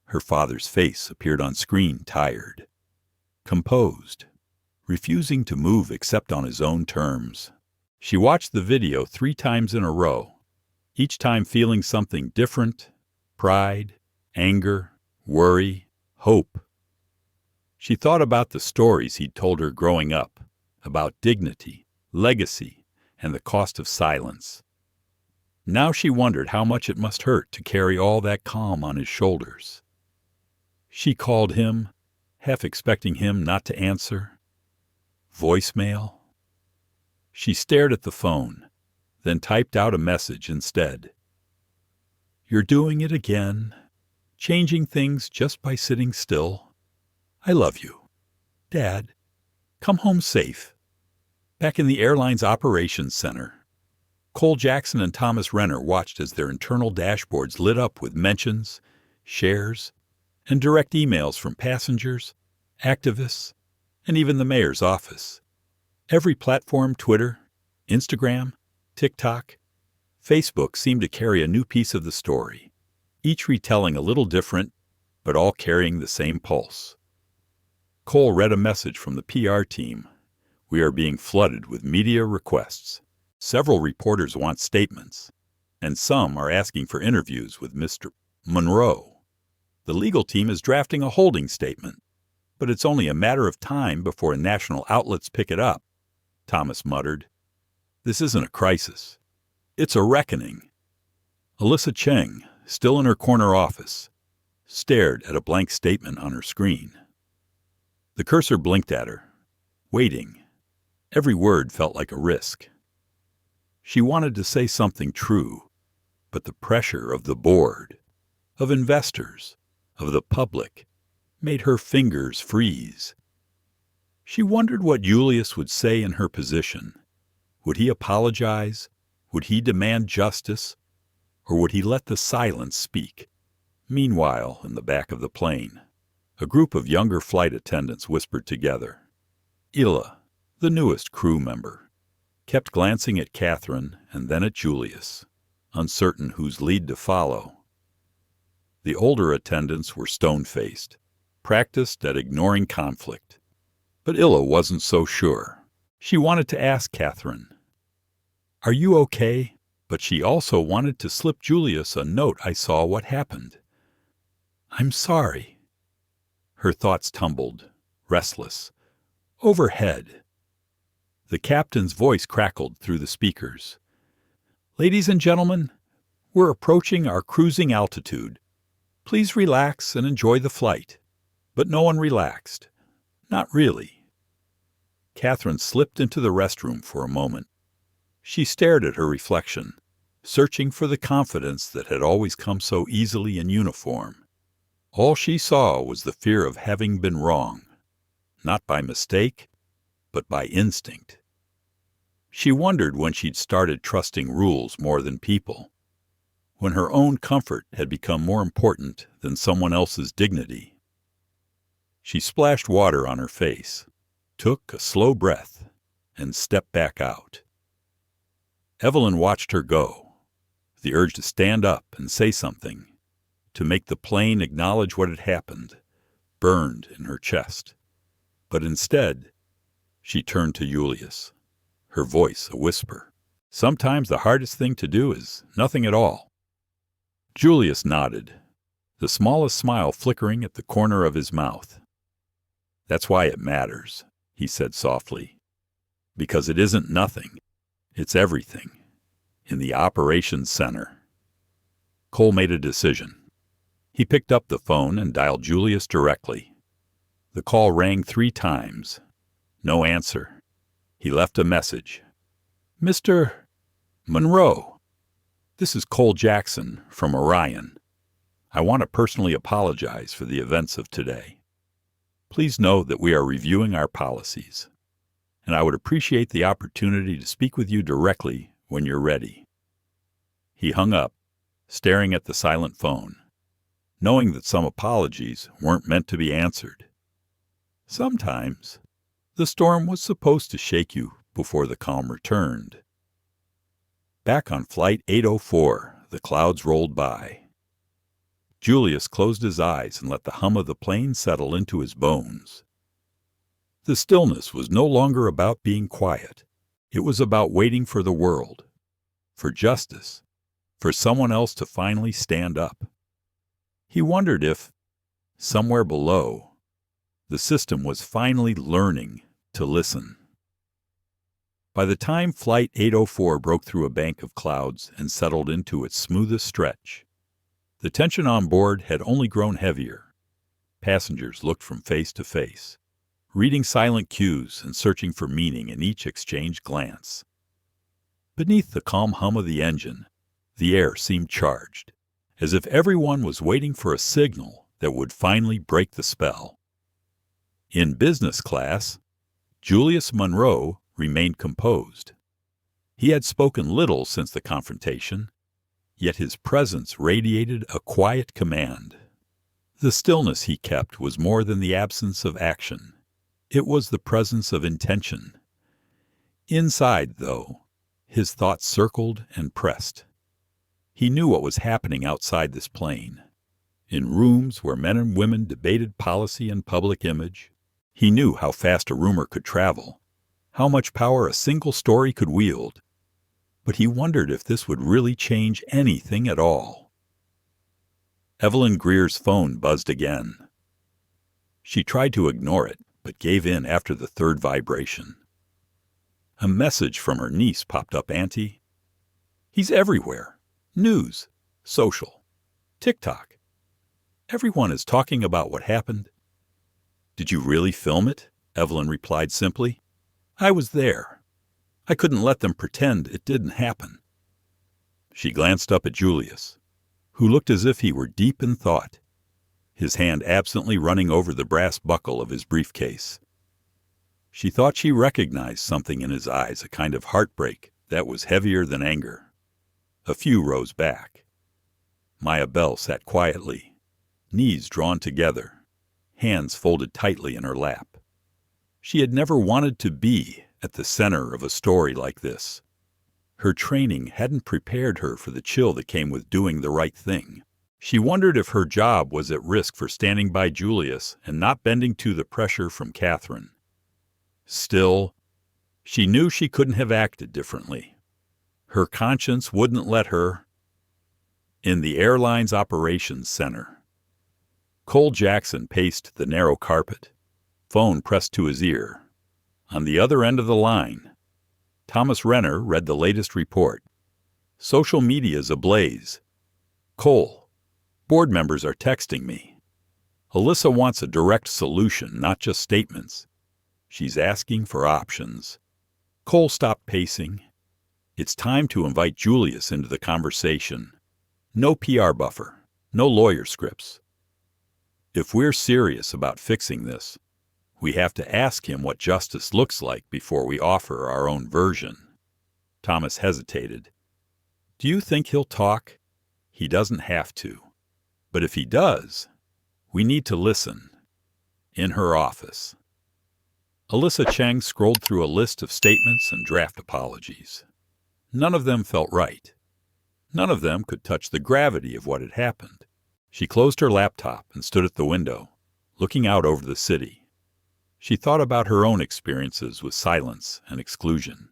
Her father's face appeared on screen, tired, composed, refusing to move except on his own terms. She watched the video 3 times in a row, each time feeling something different: pride, anger, worry, hope. She thought about the stories he'd told her growing up, about dignity, legacy, and the cost of silence. Now she wondered how much it must hurt to carry all that calm on his shoulders. She called him, half expecting him not to answer. Voicemail? She stared at the phone, then typed out a message instead. "You're doing it again, changing things just by sitting still. I love you. Dad, come home safe." Back in the airline's operations center, Cole Jackson and Thomas Renner watched as their internal dashboards lit up with mentions, shares, and direct emails from passengers, activists, and even the mayor's office. Every platform, Twitter, Instagram, TikTok, Facebook, seemed to carry a new piece of the story, each retelling a little different, but all carrying the same pulse. Cole read a message from the PR team. "We are being flooded with media requests. Several reporters want statements, and some are asking for interviews with Mr. Monroe. The legal team is drafting a holding statement, but it's only a matter of time before national outlets pick it up," Thomas muttered. "This isn't a crisis. It's a reckoning." Alyssa Cheng, still in her corner office, stared at a blank statement on her screen. The cursor blinked at her, waiting. Every word felt like a risk. She wanted to say something true, but the pressure of the board, of investors, of the public, made her fingers freeze. She wondered what Julius would say in her position. Would he apologize? Would he demand justice? Or would he let the silence speak? Meanwhile, in the back of the plane, a group of younger flight attendants whispered together. Illa, the newest crew member, kept glancing at Catherine and then at Julius, uncertain whose lead to follow. The older attendants were stone-faced, practiced at ignoring conflict. But Illa wasn't so sure. She wanted to ask Catherine, "Are you okay?" But she also wanted to slip Julius a note. "I saw what happened. I'm sorry." Her thoughts tumbled, restless, overhead. The captain's voice crackled through the speakers. "Ladies and gentlemen, we're approaching our cruising altitude. Please relax and enjoy the flight." But no one relaxed. Not really. Catherine slipped into the restroom for a moment. She stared at her reflection, searching for the confidence that had always come so easily in uniform. All she saw was the fear of having been wrong, not by mistake, but by instinct. She wondered when she'd started trusting rules more than people, when her own comfort had become more important than someone else's dignity. She splashed water on her face, took a slow breath, and stepped back out. Evelyn watched her go. The urge to stand up and say something, to make the plane acknowledge what had happened, burned in her chest. But instead, she turned to Julius, her voice a whisper. Sometimes the hardest thing to do is nothing at all. Julius nodded, the smallest smile flickering at the corner of his mouth. "That's why it matters," he said softly. "Because it isn't nothing. It's everything. In the operations center." Cole made a decision. He picked up the phone and dialed Julius directly. The call rang 3 times. No answer. He left a message. "Mr. Monroe, this is Cole Jackson from Orion. I want to personally apologize for the events of today. Please know that we are reviewing our policies, and I would appreciate the opportunity to speak with you directly when you're ready." He hung up, staring at the silent phone, knowing that some apologies weren't meant to be answered. Sometimes, the storm was supposed to shake you before the calm returned. Back on Flight 804, the clouds rolled by. Julius closed his eyes and let the hum of the plane settle into his bones. The stillness was no longer about being quiet. It was about waiting for the world, for justice, for someone else to finally stand up. He wondered if, somewhere below, the system was finally learning to listen. By the time Flight 804 broke through a bank of clouds and settled into its smoothest stretch, the tension on board had only grown heavier. Passengers looked from face to face, reading silent cues and searching for meaning in each exchanged glance. Beneath the calm hum of the engine, the air seemed charged, as if everyone was waiting for a signal that would finally break the spell. In business class, Julius Monroe remained composed. He had spoken little since the confrontation, yet his presence radiated a quiet command. The stillness he kept was more than the absence of action. It was the presence of intention. Inside, though, his thoughts circled and pressed. He knew what was happening outside this plane. In rooms where men and women debated policy and public image, he knew how fast a rumor could travel, how much power a single story could wield. But he wondered if this would really change anything at all. Evelyn Greer's phone buzzed again. She tried to ignore it, but gave in after the 3rd vibration. A message from her niece popped up. "Auntie, he's everywhere. News, social, TikTok. Everyone is talking about what happened." "Did you really film it?" Evelyn replied simply. "I was there. I couldn't let them pretend it didn't happen." She glanced up at Julius, who looked as if he were deep in thought, his hand absently running over the brass buckle of his briefcase. She thought she recognized something in his eyes, a kind of heartbreak that was heavier than anger. A few rows back. Maya Bell sat quietly, knees drawn together, hands folded tightly in her lap. She had never wanted to be at the center of a story like this. Her training hadn't prepared her for the chill that came with doing the right thing. She wondered if her job was at risk for standing by Julius and not bending to the pressure from Catherine. Still, she knew she couldn't have acted differently. Her conscience wouldn't let her. In the airline's operations center, Cole Jackson paced the narrow carpet, phone pressed to his ear. On the other end of the line, Thomas Renner read the latest report. Social media's ablaze. Cole, board members are texting me. Alyssa wants a direct solution, not just statements. She's asking for options. Cole stopped pacing. It's time to invite Julius into the conversation. No PR buffer, no lawyer scripts. If we're serious about fixing this, we have to ask him what justice looks like before we offer our own version. Thomas hesitated. Do you think he'll talk? He doesn't have to. But if he does, we need to listen. In her office. Alyssa Cheng scrolled through a list of statements and draft apologies. None of them felt right. None of them could touch the gravity of what had happened. She closed her laptop and stood at the window, looking out over the city. She thought about her own experiences with silence and exclusion.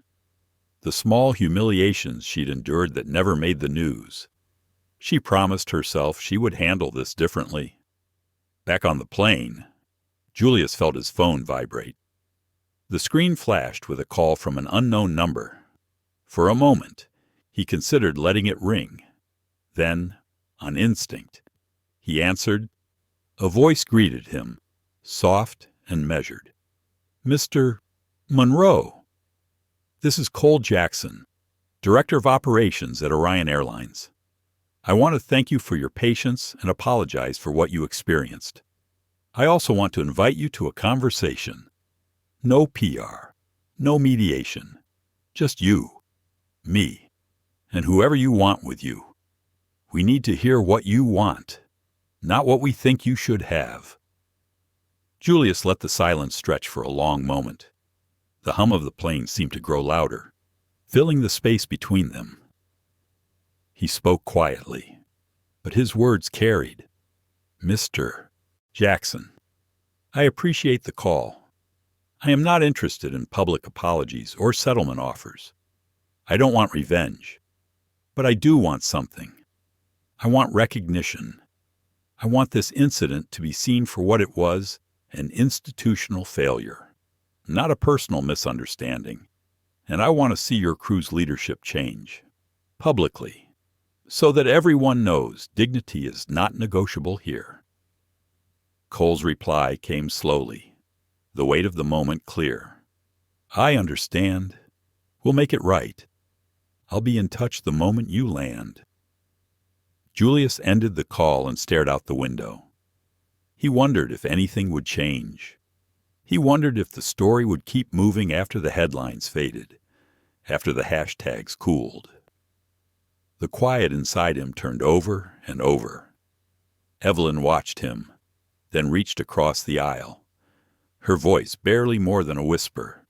The small humiliations she'd endured that never made the news. She promised herself she would handle this differently. Back on the plane, Julius felt his phone vibrate. The screen flashed with a call from an unknown number. For a moment, he considered letting it ring. Then, on instinct, he answered. A voice greeted him, soft and measured. Mr. Monroe. This is Cole Jackson, Director of Operations at Orion Airlines. I want to thank you for your patience and apologize for what you experienced. I also want to invite you to a conversation. No PR, no mediation, just you, me, and whoever you want with you. We need to hear what you want, not what we think you should have. Julius let the silence stretch for a long moment. The hum of the plane seemed to grow louder, filling the space between them. He spoke quietly, but his words carried. Mr. Jackson, I appreciate the call. I am not interested in public apologies or settlement offers. I don't want revenge, but I do want something. I want recognition. I want this incident to be seen for what it was, an institutional failure, not a personal misunderstanding. And I want to see your crew's leadership change, publicly, so that everyone knows dignity is not negotiable here. Cole's reply came slowly, the weight of the moment clear. I understand. We'll make it right. I'll be in touch the moment you land. Julius ended the call and stared out the window. He wondered if anything would change. He wondered if the story would keep moving after the headlines faded, after the hashtags cooled. The quiet inside him turned over and over. Evelyn watched him, then reached across the aisle, her voice barely more than a whisper.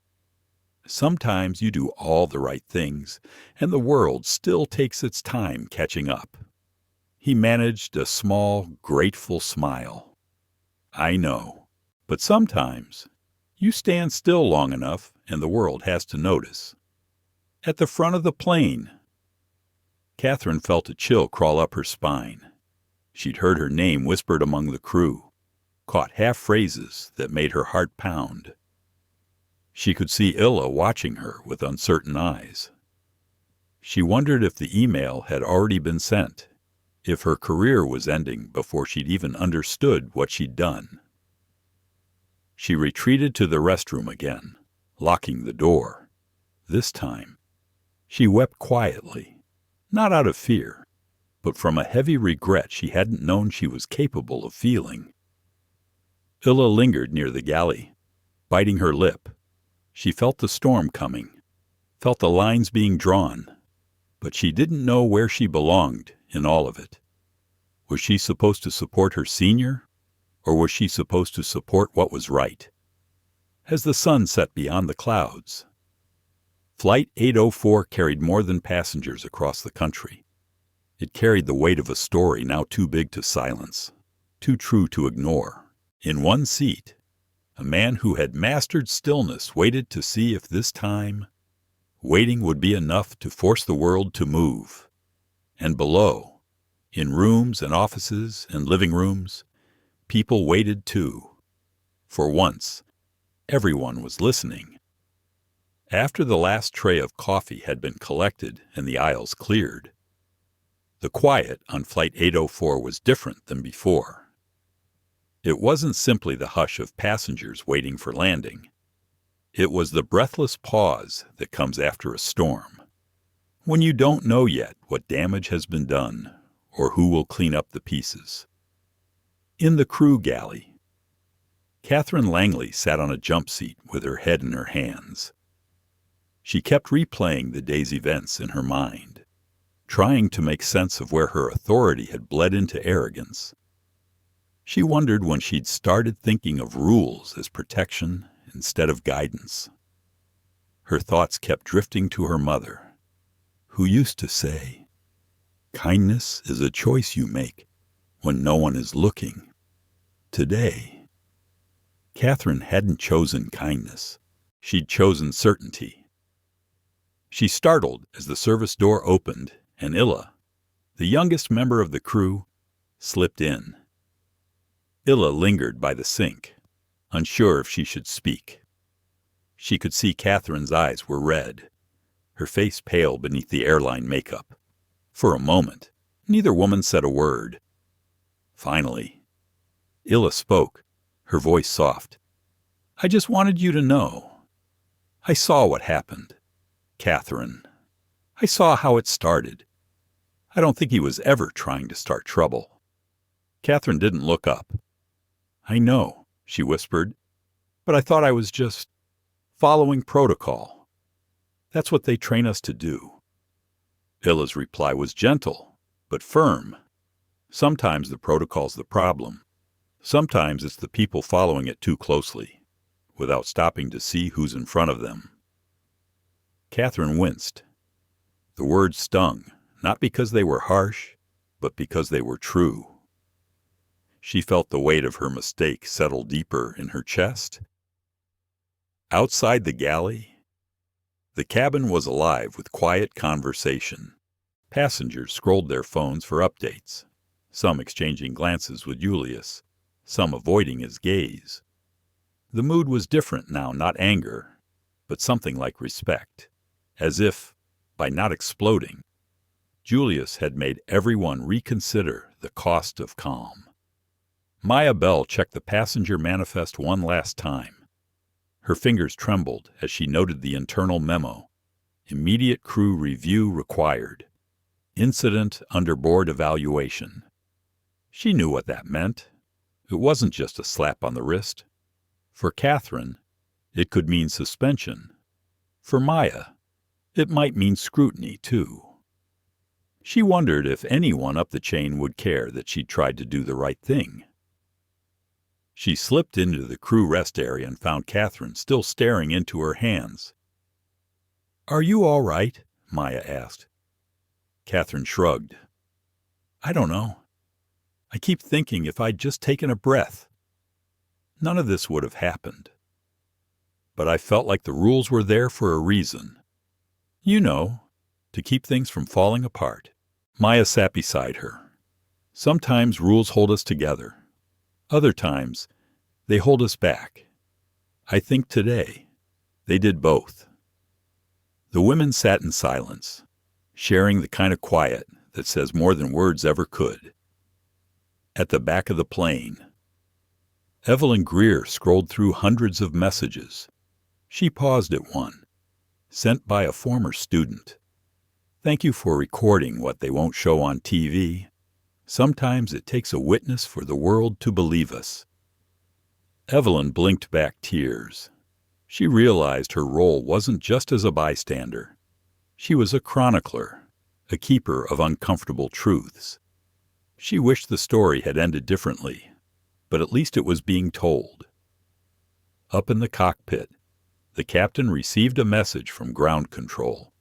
Sometimes you do all the right things, and the world still takes its time catching up. He managed a small, grateful smile. I know, but sometimes you stand still long enough and the world has to notice. At the front of the plane. Catherine felt a chill crawl up her spine. She'd heard her name whispered among the crew, caught half phrases that made her heart pound. She could see Illa watching her with uncertain eyes. She wondered if the email had already been sent, if her career was ending before she'd even understood what she'd done. She retreated to the restroom again, locking the door. This time, she wept quietly, not out of fear, but from a heavy regret she hadn't known she was capable of feeling. Illa lingered near the galley, biting her lip. She felt the storm coming, felt the lines being drawn, but she didn't know where she belonged in all of it. Was she supposed to support her senior, or was she supposed to support what was right? As the sun set beyond the clouds, Flight 804 carried more than passengers across the country. It carried the weight of a story now too big to silence, too true to ignore. In one seat, a man who had mastered stillness waited to see if this time, waiting would be enough to force the world to move. And below, in rooms and offices and living rooms, people waited too. For once, everyone was listening. After the last tray of coffee had been collected and the aisles cleared, the quiet on Flight 804 was different than before. It wasn't simply the hush of passengers waiting for landing. It was the breathless pause that comes after a storm, when you don't know yet what damage has been done or who will clean up the pieces. In the crew galley, Catherine Langley sat on a jump seat with her head in her hands. She kept replaying the day's events in her mind, trying to make sense of where her authority had bled into arrogance. She wondered when she'd started thinking of rules as protection instead of guidance. Her thoughts kept drifting to her mother, who used to say, "Kindness is a choice you make when no one is looking." Today, Catherine hadn't chosen kindness. She'd chosen certainty. She startled as the service door opened and Illa, the youngest member of the crew, slipped in. Illa lingered by the sink, unsure if she should speak. She could see Catherine's eyes were red, her face pale beneath the airline makeup. For a moment, neither woman said a word. Finally, Illa spoke, her voice soft. "I just wanted you to know. I saw what happened, Catherine. I saw how it started. I don't think he was ever trying to start trouble." Catherine didn't look up. "I know," she whispered, "but I thought I was just following protocol. That's what they train us to do." Illa's reply was gentle, but firm. Sometimes the protocol's the problem. Sometimes it's the people following it too closely, without stopping to see who's in front of them. Catherine winced. The words stung, not because they were harsh, but because they were true. She felt the weight of her mistake settle deeper in her chest. Outside the galley, the cabin was alive with quiet conversation. Passengers scrolled their phones for updates, some exchanging glances with Julius, some avoiding his gaze. The mood was different now, not anger, but something like respect, as if, by not exploding, Julius had made everyone reconsider the cost of calm. Maya Bell checked the passenger manifest one last time. Her fingers trembled as she noted the internal memo. Immediate crew review required. Incident underboard evaluation. She knew what that meant. It wasn't just a slap on the wrist. For Catherine, it could mean suspension. For Maya, it might mean scrutiny, too. She wondered if anyone up the chain would care that she'd tried to do the right thing. She slipped into the crew rest area and found Catherine still staring into her hands. "Are you all right?" Maya asked. Catherine shrugged. "I don't know. I keep thinking if I'd just taken a breath, none of this would have happened. But I felt like the rules were there for a reason. You know, to keep things from falling apart." Maya sat beside her. "Sometimes rules hold us together. Other times, they hold us back. I think today, they did both." The women sat in silence, sharing the kind of quiet that says more than words ever could. At the back of the plane, Evelyn Greer scrolled through hundreds of messages. She paused at one, sent by a former student. "Thank you for recording what they won't show on TV. Sometimes it takes a witness for the world to believe us." Evelyn blinked back tears. She realized her role wasn't just as a bystander. She was a chronicler, a keeper of uncomfortable truths. She wished the story had ended differently, but at least it was being told. Up in the cockpit, the captain received a message from ground control.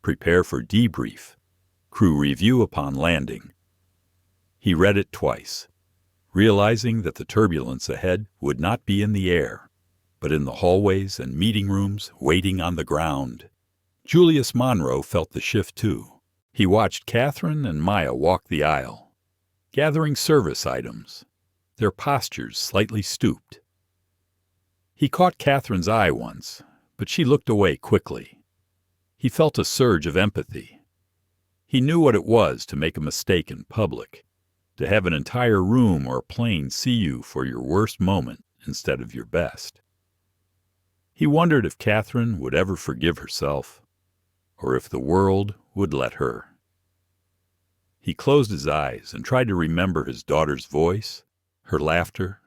"Prepare for debrief. Crew review upon landing." He read it twice, realizing that the turbulence ahead would not be in the air, but in the hallways and meeting rooms waiting on the ground. Julius Monroe felt the shift too. He watched Catherine and Maya walk the aisle, gathering service items, their postures slightly stooped. He caught Catherine's eye once, but she looked away quickly. He felt a surge of empathy. He knew what it was to make a mistake in public, to have an entire room or plane see you for your worst moment instead of your best. He wondered if Catherine would ever forgive herself, or if the world would let her. He closed his eyes and tried to remember his daughter's voice, her laughter,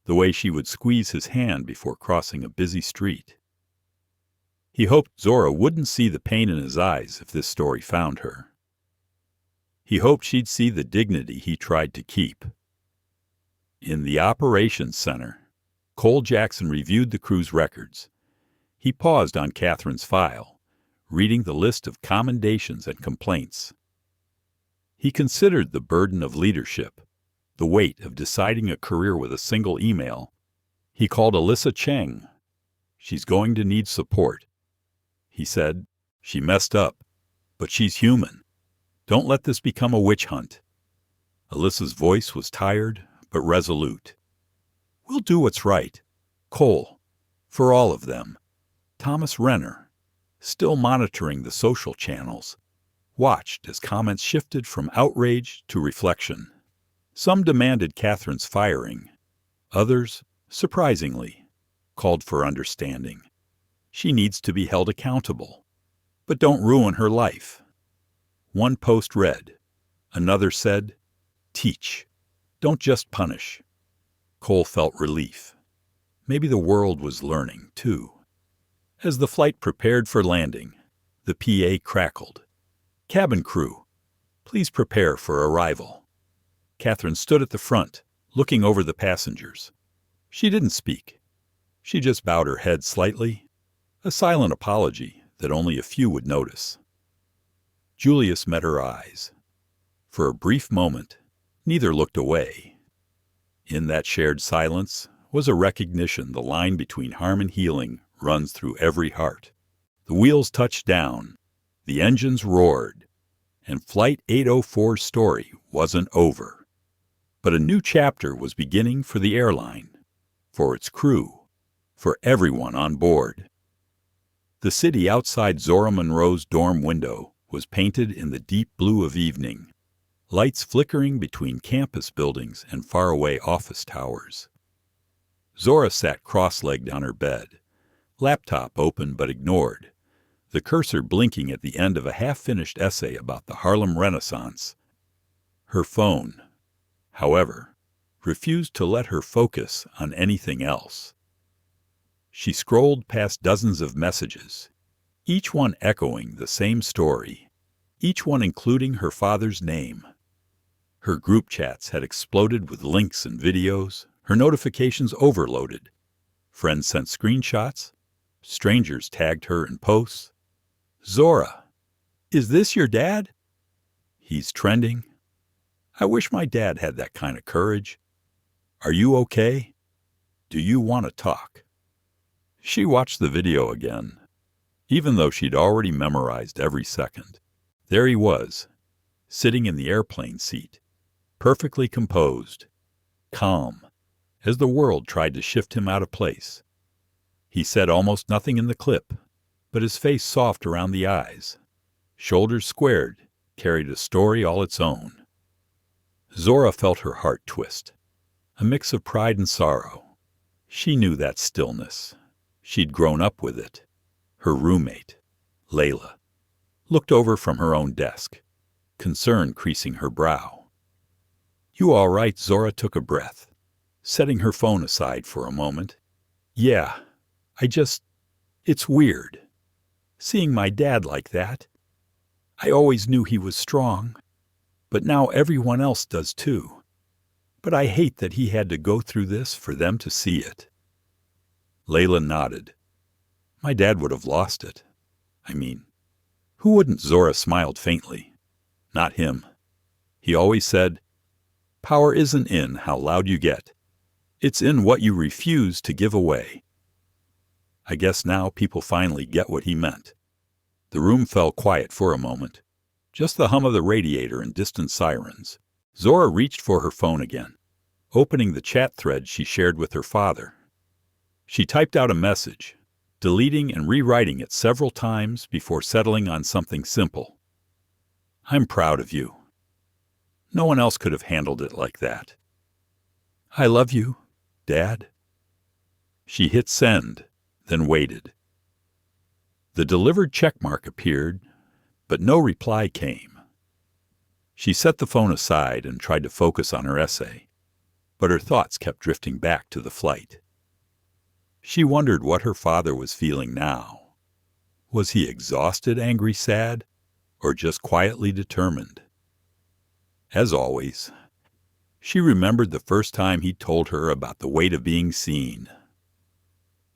the way she would squeeze his hand before crossing a busy street. He hoped Zora wouldn't see the pain in his eyes if this story found her. He hoped she'd see the dignity he tried to keep. In the operations center, Cole Jackson reviewed the crew's records. He paused on Catherine's file, reading the list of commendations and complaints. He considered the burden of leadership, the weight of deciding a career with a single email. He called Alyssa Cheng. "She's going to need support." He said, "She messed up, but she's human. Don't let this become a witch hunt." Alyssa's voice was tired, but resolute. "We'll do what's right. Cole, for all of them." Thomas Renner, still monitoring the social channels, watched as comments shifted from outrage to reflection. Some demanded Catherine's firing. Others, surprisingly, called for understanding. She needs to be held accountable, but don't ruin her life. One post read. Another said, "Teach. Don't just punish." Cole felt relief. Maybe the world was learning, too. As the flight prepared for landing, the PA crackled. "Cabin crew, please prepare for arrival." Catherine stood at the front, looking over the passengers. She didn't speak. She just bowed her head slightly, a silent apology that only a few would notice. Julius met her eyes. For a brief moment, neither looked away. In that shared silence was a recognition the line between harm and healing runs through every heart. The wheels touched down, the engines roared, and Flight 804's story wasn't over. But a new chapter was beginning for the airline, for its crew, for everyone on board. The city outside Zora Monroe's dorm window was painted in the deep blue of evening, lights flickering between campus buildings and faraway office towers. Zora sat cross-legged on her bed, laptop open but ignored, the cursor blinking at the end of a half-finished essay about the Harlem Renaissance. Her phone, however, refused to let her focus on anything else. She scrolled past dozens of messages, each one echoing the same story, each one including her father's name. Her group chats had exploded with links and videos, her notifications overloaded. Friends sent screenshots, strangers tagged her in posts. "Zora, is this your dad?" "He's trending. I wish my dad had that kind of courage. Are you okay? Do you want to talk?" She watched the video again, even though she'd already memorized every second. There he was, sitting in the airplane seat, perfectly composed, calm, as the world tried to shift him out of place. He said almost nothing in the clip, but his face soft around the eyes, shoulders squared, carried a story all its own. Zora felt her heart twist, a mix of pride and sorrow. She knew that stillness. She'd grown up with it. Her roommate, Layla, looked over from her own desk, concern creasing her brow. "You all right?" Zora took a breath, setting her phone aside for a moment. "Yeah, it's weird. Seeing my dad like that. I always knew he was strong, but now everyone else does too. But I hate that he had to go through this for them to see it." Layla nodded. "My dad would have lost it. I mean, who wouldn't?" Zora smiled faintly. "Not him. He always said, 'Power isn't in how loud you get. It's in what you refuse to give away.'" I guess now people finally get what he meant. The room fell quiet for a moment, just the hum of the radiator and distant sirens. Zora reached for her phone again, opening the chat thread she shared with her father. She typed out a message, deleting and rewriting it several times before settling on something simple. "I'm proud of you. No one else could have handled it like that. I love you, Dad." She hit send, then waited. The delivered checkmark appeared, but no reply came. She set the phone aside and tried to focus on her essay, but her thoughts kept drifting back to the flight. She wondered what her father was feeling now. Was he exhausted, angry, sad, or just quietly determined? As always, she remembered the first time he told her about the weight of being seen.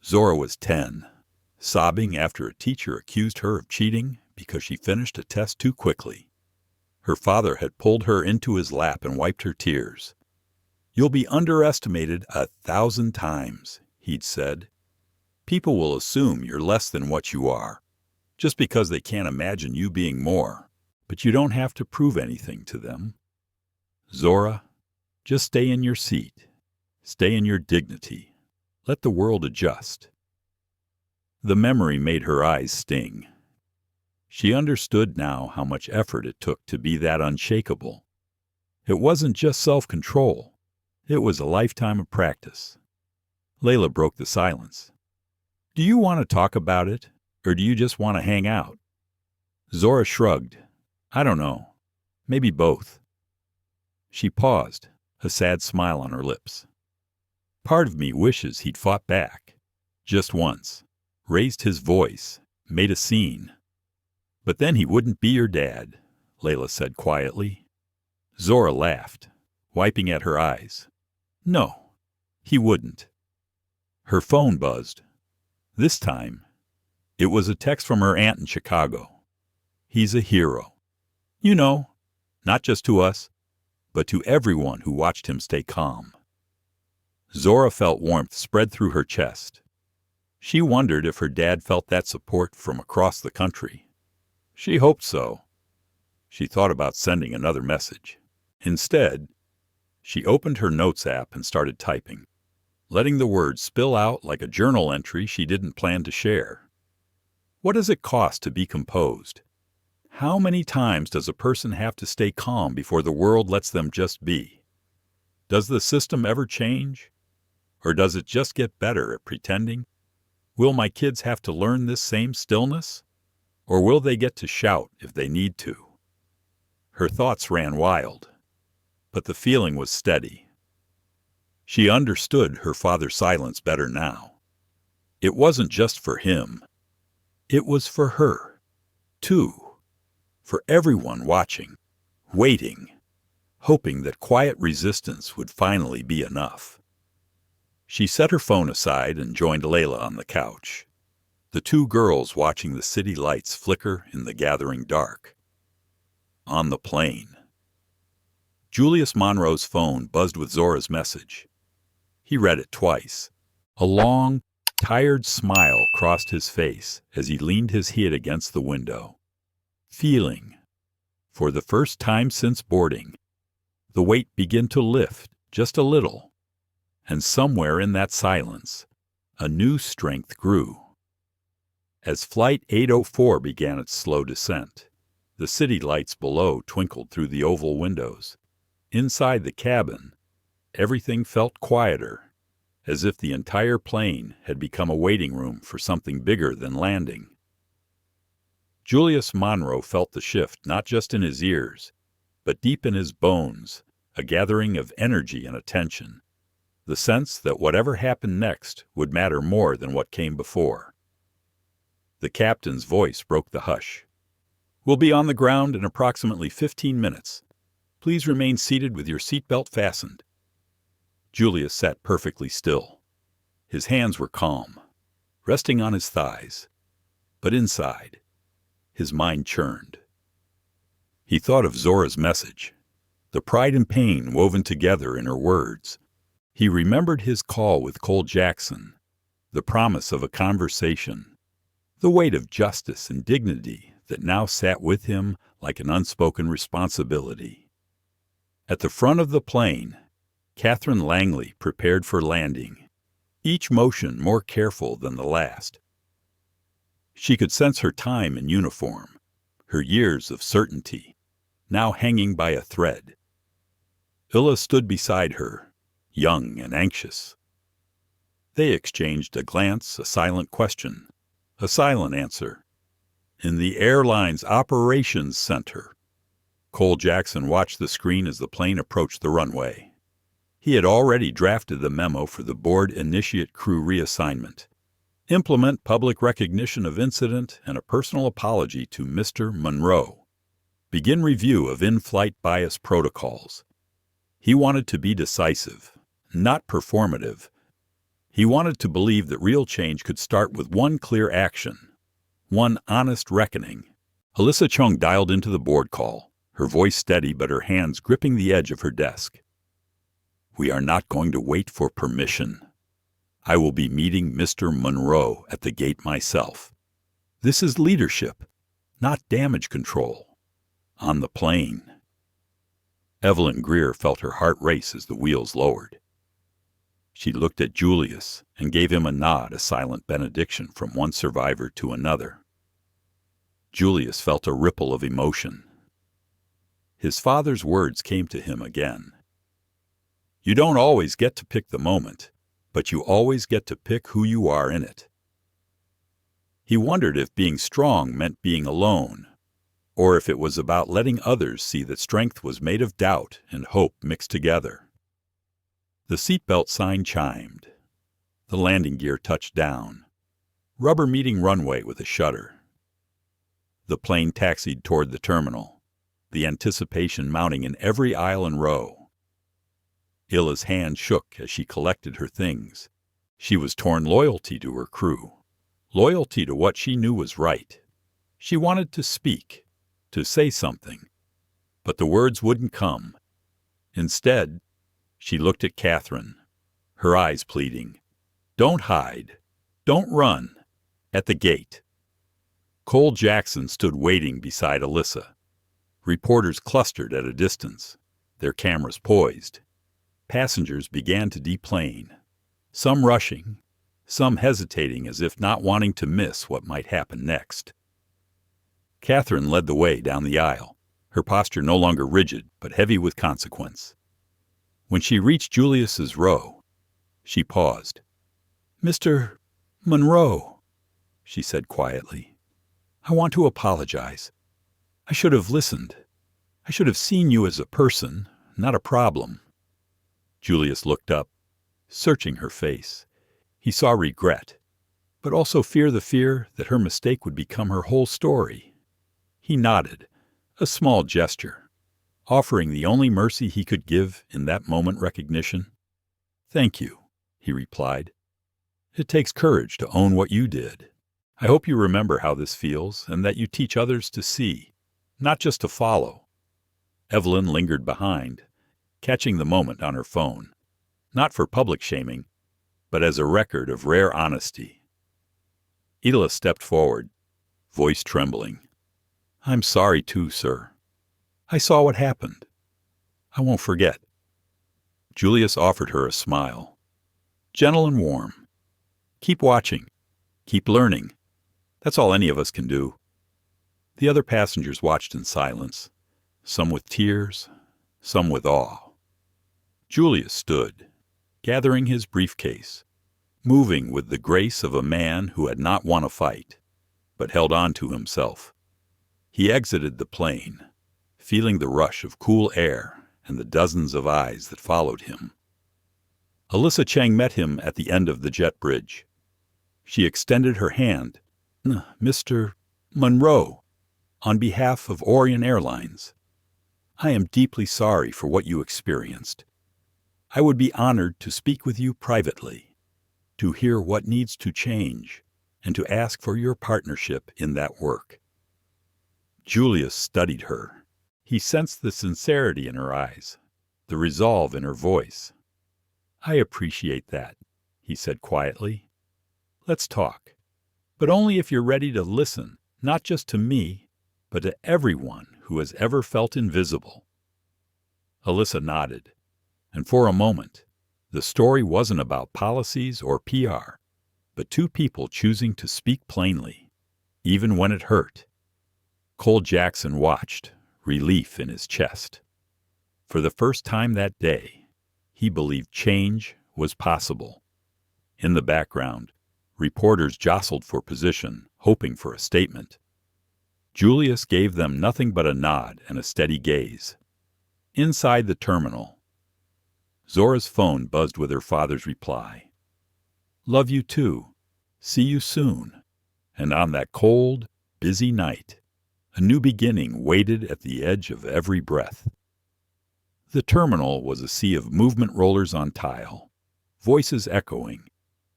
Zora was 10, sobbing after a teacher accused her of cheating because she finished a test too quickly. Her father had pulled her into his lap and wiped her tears. "You'll be underestimated 1,000 times," he'd said. "People will assume you're less than what you are, just because they can't imagine you being more, but you don't have to prove anything to them. Zora, just stay in your seat. Stay in your dignity. Let the world adjust." The memory made her eyes sting. She understood now how much effort it took to be that unshakable. It wasn't just self-control. It was a lifetime of practice. Layla broke the silence. "Do you want to talk about it, or do you just want to hang out?" Zora shrugged. "I don't know. Maybe both." She paused, a sad smile on her lips. "Part of me wishes he'd fought back. Just once. Raised his voice. Made a scene. But then he wouldn't be your dad," Layla said quietly. Zora laughed, wiping at her eyes. "No, he wouldn't." Her phone buzzed. This time, it was a text from her aunt in Chicago. "He's a hero. You know, not just to us, but to everyone who watched him stay calm." Zora felt warmth spread through her chest. She wondered if her dad felt that support from across the country. She hoped so. She thought about sending another message. Instead, she opened her notes app and started typing, letting the words spill out like a journal entry she didn't plan to share. What does it cost to be composed? How many times does a person have to stay calm before the world lets them just be? Does the system ever change? Or does it just get better at pretending? Will my kids have to learn this same stillness? Or will they get to shout if they need to? Her thoughts ran wild, but the feeling was steady. She understood her father's silence better now. It wasn't just for him. It was for her, too. For everyone watching, waiting, hoping that quiet resistance would finally be enough. She set her phone aside and joined Layla on the couch, the two girls watching the city lights flicker in the gathering dark. On the plane. Julius Monroe's phone buzzed with Zora's message. He read it twice. A long, tired smile crossed his face as he leaned his head against the window, feeling, for the first time since boarding, the weight begin to lift just a little, and somewhere in that silence, a new strength grew. As Flight 804 began its slow descent, the city lights below twinkled through the oval windows. Inside the cabin, everything felt quieter, as if the entire plane had become a waiting room for something bigger than landing. Julius Monroe felt the shift not just in his ears, but deep in his bones, a gathering of energy and attention, the sense that whatever happened next would matter more than what came before. The captain's voice broke the hush. "We'll be on the ground in approximately 15 minutes. Please remain seated with your seatbelt fastened." Julius sat perfectly still. His hands were calm, resting on his thighs, but inside, his mind churned. He thought of Zora's message, the pride and pain woven together in her words. He remembered his call with Cole Jackson, the promise of a conversation, the weight of justice and dignity that now sat with him like an unspoken responsibility. At the front of the plane, Catherine Langley prepared for landing, each motion more careful than the last, She could sense her time in uniform, her years of certainty, now hanging by a thread. Illa stood beside her, young and anxious. They exchanged a glance, a silent question, a silent answer. In the airline's operations center. Cole Jackson watched the screen as the plane approached the runway. He had already drafted the memo for the board initiate crew reassignment. Implement public recognition of incident and a personal apology to Mr. Monroe. Begin review of in-flight bias protocols. He wanted to be decisive, not performative. He wanted to believe that real change could start with one clear action, one honest reckoning. Alyssa Chung dialed into the board call, her voice steady but her hands gripping the edge of her desk. We are not going to wait for permission. I will be meeting Mr. Monroe at the gate myself. This is leadership, not damage control. On the plane. Evelyn Greer felt her heart race as the wheels lowered. She looked at Julius and gave him a nod, a silent benediction from one survivor to another. Julius felt a ripple of emotion. His father's words came to him again. You don't always get to pick the moment, but you always get to pick who you are in it. He wondered if being strong meant being alone, or if it was about letting others see that strength was made of doubt and hope mixed together. The seatbelt sign chimed. The landing gear touched down. Rubber meeting runway with a shudder. The plane taxied toward the terminal, the anticipation mounting in every aisle and row. Illa's hand shook as she collected her things. She was torn loyalty to her crew, loyalty to what she knew was right. She wanted to speak, to say something, but the words wouldn't come. Instead, she looked at Catherine, her eyes pleading. Don't hide. Don't run. At the gate. Cole Jackson stood waiting beside Alyssa. Reporters clustered at a distance, their cameras poised. Passengers began to deplane, some rushing, some hesitating as if not wanting to miss what might happen next. Catherine led the way down the aisle, her posture no longer rigid but heavy with consequence. When she reached Julius's row, she paused. Mr. Monroe, she said quietly, I want to apologize. I should have listened. I should have seen you as a person, not a problem. Julius looked up, searching her face. He saw regret, but also the fear that her mistake would become her whole story. He nodded, a small gesture, offering the only mercy he could give in that moment recognition. Thank you, he replied. It takes courage to own what you did. I hope you remember how this feels and that you teach others to see, not just to follow. Evelyn lingered behind, catching the moment on her phone, not for public shaming, but as a record of rare honesty. Illa stepped forward, voice trembling. I'm sorry too, sir. I saw what happened. I won't forget. Julius offered her a smile, gentle and warm. Keep watching. Keep learning. That's all any of us can do. The other passengers watched in silence, some with tears, some with awe. Julius stood, gathering his briefcase, moving with the grace of a man who had not won a fight, but held on to himself. He exited the plane, feeling the rush of cool air and the dozens of eyes that followed him. Alyssa Chang met him at the end of the jet bridge. She extended her hand. Mr. Monroe, on behalf of Orion Airlines, I am deeply sorry for what you experienced. I would be honored to speak with you privately, to hear what needs to change, and to ask for your partnership in that work. Julius studied her. He sensed the sincerity in her eyes, the resolve in her voice. I appreciate that, he said quietly. Let's talk, but only if you're ready to listen, not just to me, but to everyone who has ever felt invisible. Alyssa nodded, and for a moment, the story wasn't about policies or PR, but two people choosing to speak plainly. even when it hurt. Cole Jackson watched, relief in his chest. For the first time that day, he believed change was possible. In the background, reporters jostled for position, hoping for a statement. Julius gave them nothing but a nod and a steady gaze. Inside the terminal, Zora's phone buzzed with her father's reply. "Love you too. See you soon." And on that cold, busy night, a new beginning waited at the edge of every breath. The terminal was a sea of movement rollers on tile, voices echoing,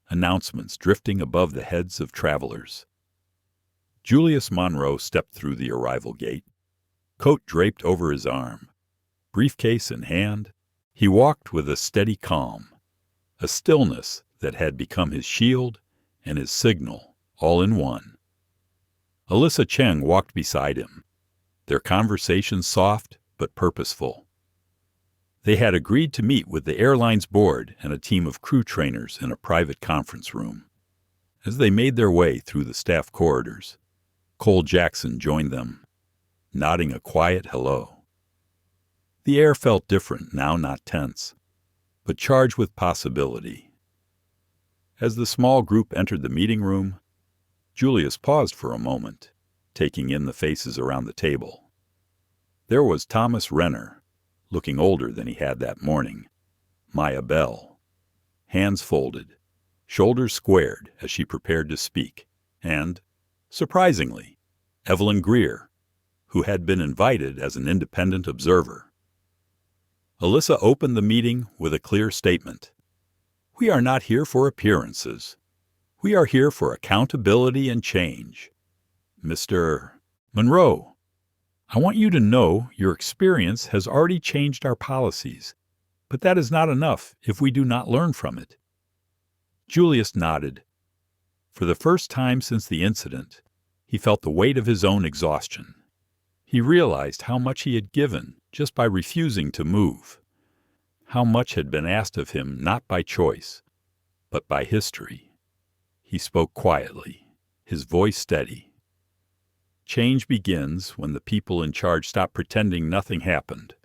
announcements drifting above the heads of travelers. Julius Monroe stepped through the arrival gate, coat draped over his arm, briefcase in hand. He walked with a steady calm, a stillness that had become his shield and his signal all in one. Alyssa Cheng walked beside him, their conversation soft but purposeful. They had agreed to meet with the airline's board and a team of crew trainers in a private conference room. As they made their way through the staff corridors, Cole Jackson joined them, nodding a quiet hello. The air felt different now, not tense, but charged with possibility. As the small group entered the meeting room, Julius paused for a moment, taking in the faces around the table. There was Thomas Renner, looking older than he had that morning, Maya Bell, hands folded, shoulders squared as she prepared to speak, and, surprisingly, Evelyn Greer, who had been invited as an independent observer. Alyssa opened the meeting with a clear statement. "We are not here for appearances. We are here for accountability and change. Mr. Monroe, I want you to know your experience has already changed our policies, but that is not enough if we do not learn from it." Julius nodded. For the first time since the incident, he felt the weight of his own exhaustion. He realized how much he had given just by refusing to move, how much had been asked of him not by choice, but by history. He spoke quietly, his voice steady. Change begins when the people in charge stop pretending nothing happened.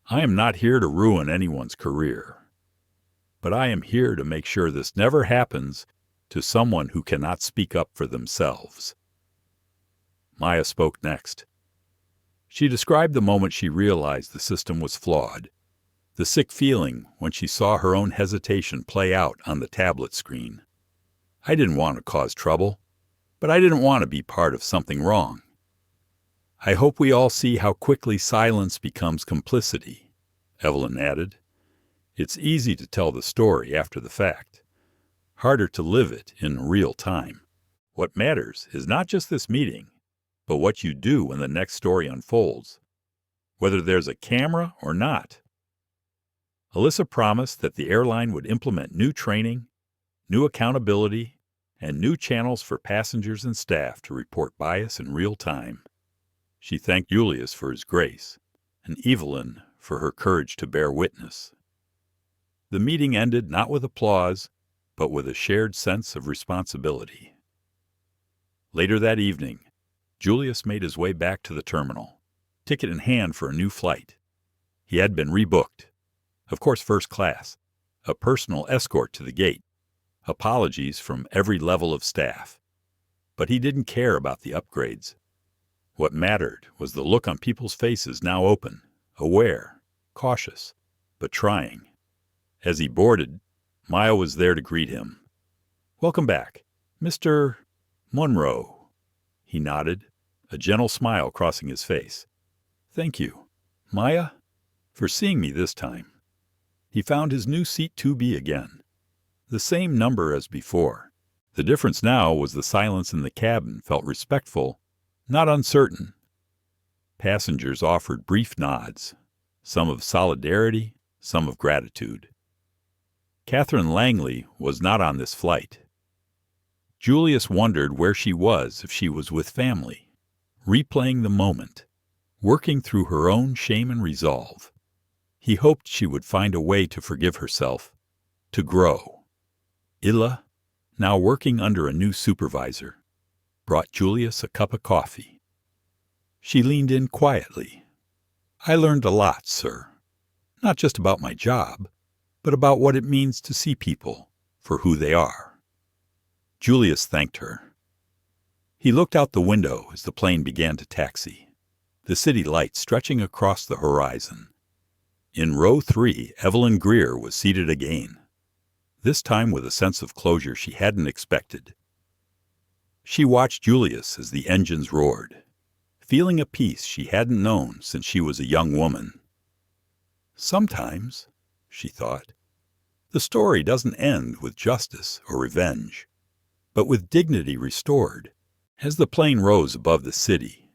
I am not here to ruin anyone's career, but I am here to make sure this never happens to someone who cannot speak up for themselves. Maya spoke next. She described the moment she realized the system was flawed, the sick feeling when she saw her own hesitation play out on the tablet screen. I didn't want to cause trouble, but I didn't want to be part of something wrong. I hope we all see how quickly silence becomes complicity, Evelyn added. It's easy to tell the story after the fact, harder to live it in real time. What matters is not just this meeting, but what you do when the next story unfolds, whether there's a camera or not. Alyssa promised that the airline would implement new training, new accountability, and new channels for passengers and staff to report bias in real time. She thanked Julius for his grace, and Evelyn for her courage to bear witness. The meeting ended not with applause, but with a shared sense of responsibility. Later that evening, Julius made his way back to the terminal, ticket in hand for a new flight. He had been rebooked, of course first class, a personal escort to the gate, apologies from every level of staff. But he didn't care about the upgrades. What mattered was the look on people's faces now open, aware, cautious, but trying. As he boarded, Maya was there to greet him. "Welcome back, Mr. Monroe." He nodded, a gentle smile crossing his face. "Thank you, Maya, for seeing me this time." He found his new seat 2B again. The same number as before. The difference now was the silence in the cabin felt respectful, not uncertain. Passengers offered brief nods, some of solidarity, some of gratitude. Catherine Langley was not on this flight. Julius wondered where she was if she was with family, replaying the moment, working through her own shame and resolve. He hoped she would find a way to forgive herself, to grow. Illa, now working under a new supervisor. brought Julius a cup of coffee. She leaned in quietly. "I learned a lot, sir. Not just about my job, but about what it means to see people for who they are." Julius thanked her. He looked out the window as the plane began to taxi, the city lights stretching across the horizon. In row 3, Evelyn Greer was seated again, this time with a sense of closure she hadn't expected. She watched Julius as the engines roared, feeling a peace she hadn't known since she was a young woman. Sometimes, she thought, the story doesn't end with justice or revenge, but with dignity restored. As the plane rose above the city,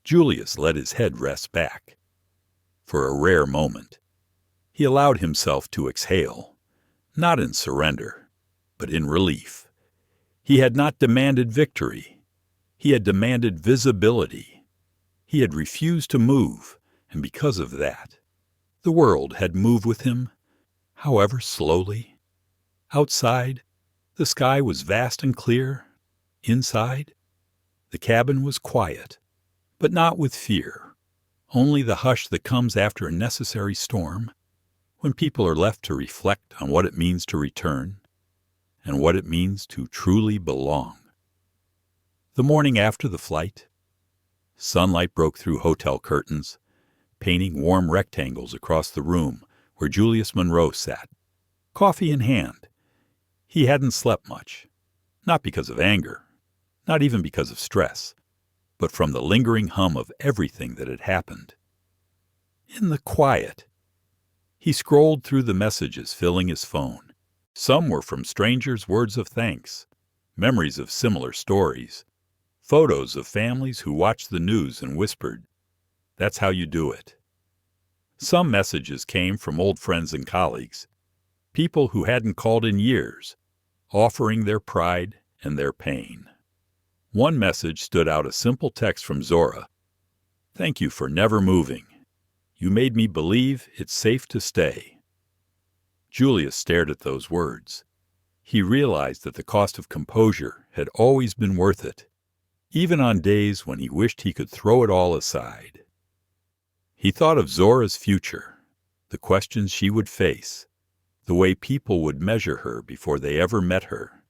Julius let his head rest back. For a rare moment, he allowed himself to exhale, not in surrender, but in relief. He had not demanded victory. He had demanded visibility. He had refused to move, and because of that, the world had moved with him, however slowly. Outside, the sky was vast and clear. Inside, the cabin was quiet, but not with fear, only the hush that comes after a necessary storm, when people are left to reflect on what it means to return and what it means to truly belong. The morning after the flight, sunlight broke through hotel curtains, painting warm rectangles across the room where Julius Monroe sat, coffee in hand. He hadn't slept much, not because of anger, not even because of stress, but from the lingering hum of everything that had happened. In the quiet, he scrolled through the messages filling his phone. Some were from strangers' words of thanks, memories of similar stories, photos of families who watched the news and whispered, "That's how you do it." Some messages came from old friends and colleagues, people who hadn't called in years, offering their pride and their pain. One message stood out, a simple text from Zora. "Thank you for never moving. You made me believe it's safe to stay." Julius stared at those words. He realized that the cost of composure had always been worth it, even on days when he wished he could throw it all aside. He thought of Zora's future, the questions she would face, the way people would measure her before they ever met her.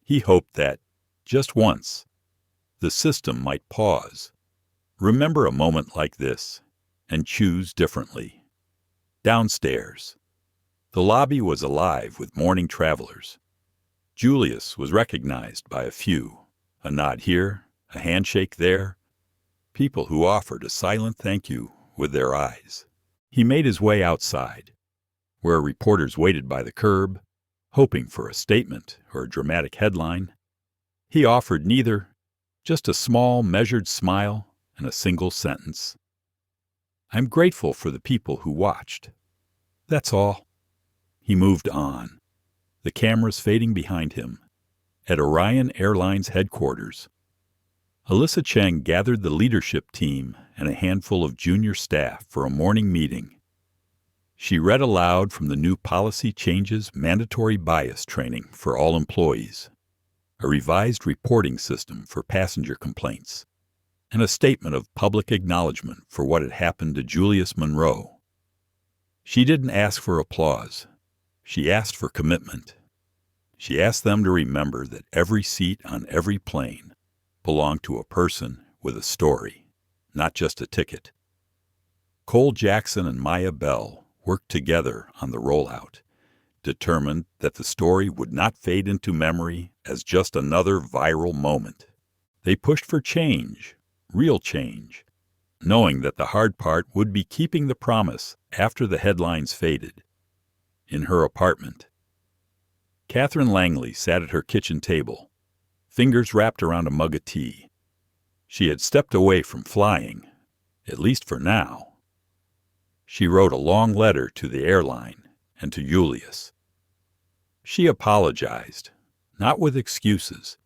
He hoped that, just once, the system might pause, remember a moment like this, and choose differently. Downstairs, the lobby was alive with morning travelers. Julius was recognized by a few, a nod here, a handshake there, people who offered a silent thank you with their eyes. He made his way outside, where reporters waited by the curb, hoping for a statement or a dramatic headline. He offered neither, just a small, measured smile and a single sentence. "I'm grateful for the people who watched. That's all." He moved on, the cameras fading behind him. At Orion Airlines headquarters, Alyssa Cheng gathered the leadership team and a handful of junior staff for a morning meeting. She read aloud from the new policy changes mandatory bias training for all employees, a revised reporting system for passenger complaints, and a statement of public acknowledgement for what had happened to Julius Monroe. She didn't ask for applause. She asked for commitment. She asked them to remember that every seat on every plane belonged to a person with a story, not just a ticket. Cole Jackson and Maya Bell worked together on the rollout, determined that the story would not fade into memory as just another viral moment. They pushed for change, real change, knowing that the hard part would be keeping the promise after the headlines faded. In her apartment, Catherine Langley sat at her kitchen table, fingers wrapped around a mug of tea. She had stepped away from flying, at least for now. She wrote a long letter to the airline and to Julius. She apologized, not with excuses,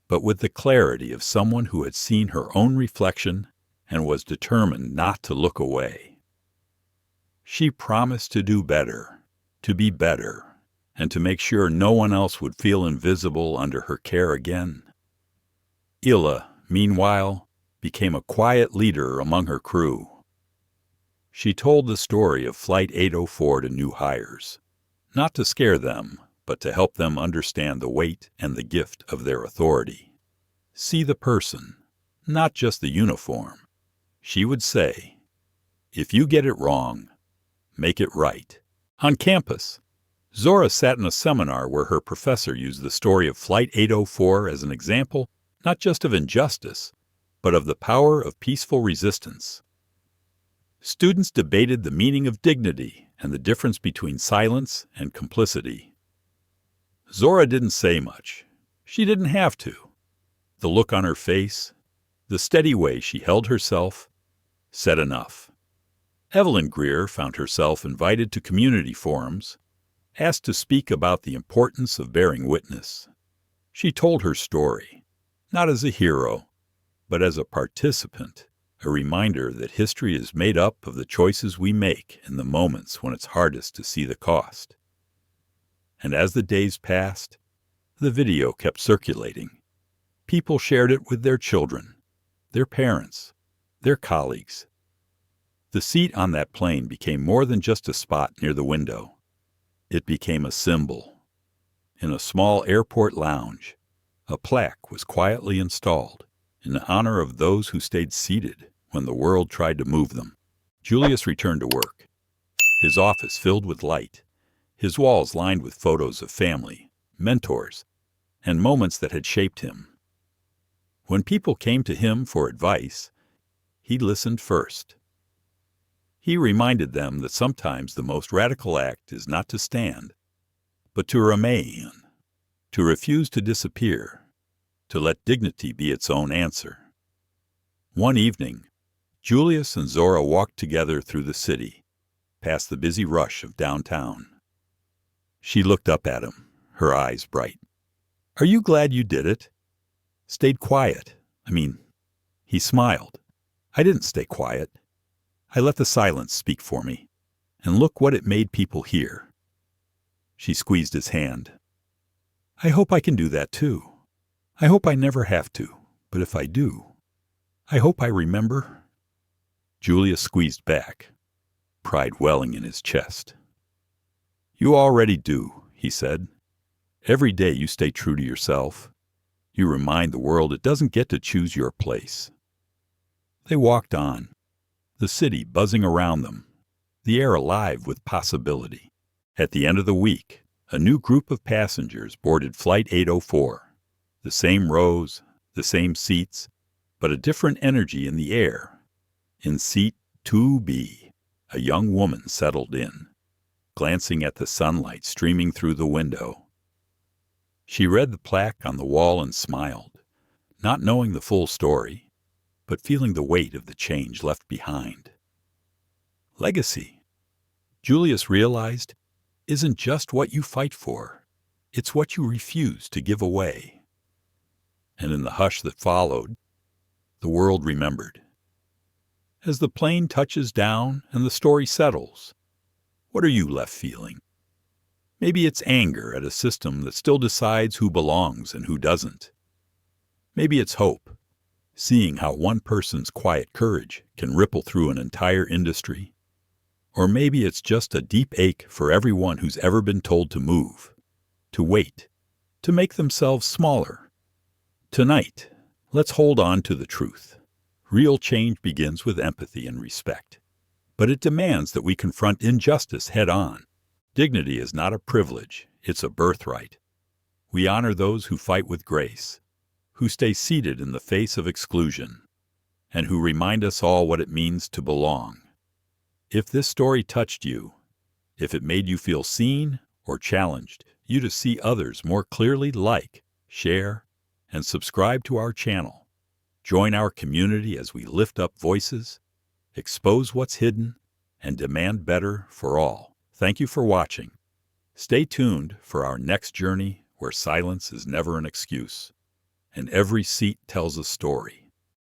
but with the clarity of someone who had seen her own reflection and was determined not to look away. She promised to do better, to be better, and to make sure no one else would feel invisible under her care again. Illa, meanwhile, became a quiet leader among her crew. She told the story of Flight 804 to new hires, not to scare them, but to help them understand the weight and the gift of their authority. See the person, not just the uniform. She would say, if you get it wrong, make it right. On campus, Zora sat in a seminar where her professor used the story of Flight 804 as an example not just of injustice, but of the power of peaceful resistance. Students debated the meaning of dignity and the difference between silence and complicity. Zora didn't say much. She didn't have to. The look on her face, the steady way she held herself, said enough. Evelyn Greer found herself invited to community forums, asked to speak about the importance of bearing witness. She told her story, not as a hero, but as a participant, a reminder that history is made up of the choices we make in the moments when it's hardest to see the cost. And as the days passed, the video kept circulating. People shared it with their children, their parents, their colleagues. The seat on that plane became more than just a spot near the window. It became a symbol. In a small airport lounge, a plaque was quietly installed in honor of those who stayed seated when the world tried to move them. Julius returned to work, his office filled with light, his walls lined with photos of family, mentors, and moments that had shaped him. When people came to him for advice, he listened first. He reminded them that sometimes the most radical act is not to stand, but to remain, to refuse to disappear, to let dignity be its own answer. One evening, Julius and Zora walked together through the city, past the busy rush of downtown. She looked up at him, her eyes bright. "Are you glad you did it? Stayed quiet. He smiled. I didn't stay quiet. I let the silence speak for me, and look what it made people hear." She squeezed his hand. "I hope I can do that too. I hope I never have to, but if I do, I hope I remember." Julius squeezed back, pride welling in his chest. "You already do," he said. "Every day you stay true to yourself. You remind the world it doesn't get to choose your place." They walked on, the city buzzing around them, the air alive with possibility. At the end of the week, a new group of passengers boarded Flight 804. The same rows, the same seats, but a different energy in the air. In seat 2B, a young woman settled in, glancing at the sunlight streaming through the window. She read the plaque on the wall and smiled, not knowing the full story, but feeling the weight of the change left behind. Legacy, Julius realized, isn't just what you fight for. It's what you refuse to give away. And in the hush that followed, the world remembered. As the plane touches down and the story settles, what are you left feeling? Maybe it's anger at a system that still decides who belongs and who doesn't. Maybe it's hope, seeing how one person's quiet courage can ripple through an entire industry. Or maybe it's just a deep ache for everyone who's ever been told to move, to wait, to make themselves smaller. Tonight, let's hold on to the truth. Real change begins with empathy and respect, but it demands that we confront injustice head-on. Dignity is not a privilege, it's a birthright. We honor those who fight with grace, who stay seated in the face of exclusion, and who remind us all what it means to belong. If this story touched you, if it made you feel seen or challenged you to see others more clearly, share, and subscribe to our channel. Join our community as we lift up voices, expose what's hidden, and demand better for all. Thank you for watching. Stay tuned for our next journey where silence is never an excuse, and every seat tells a story.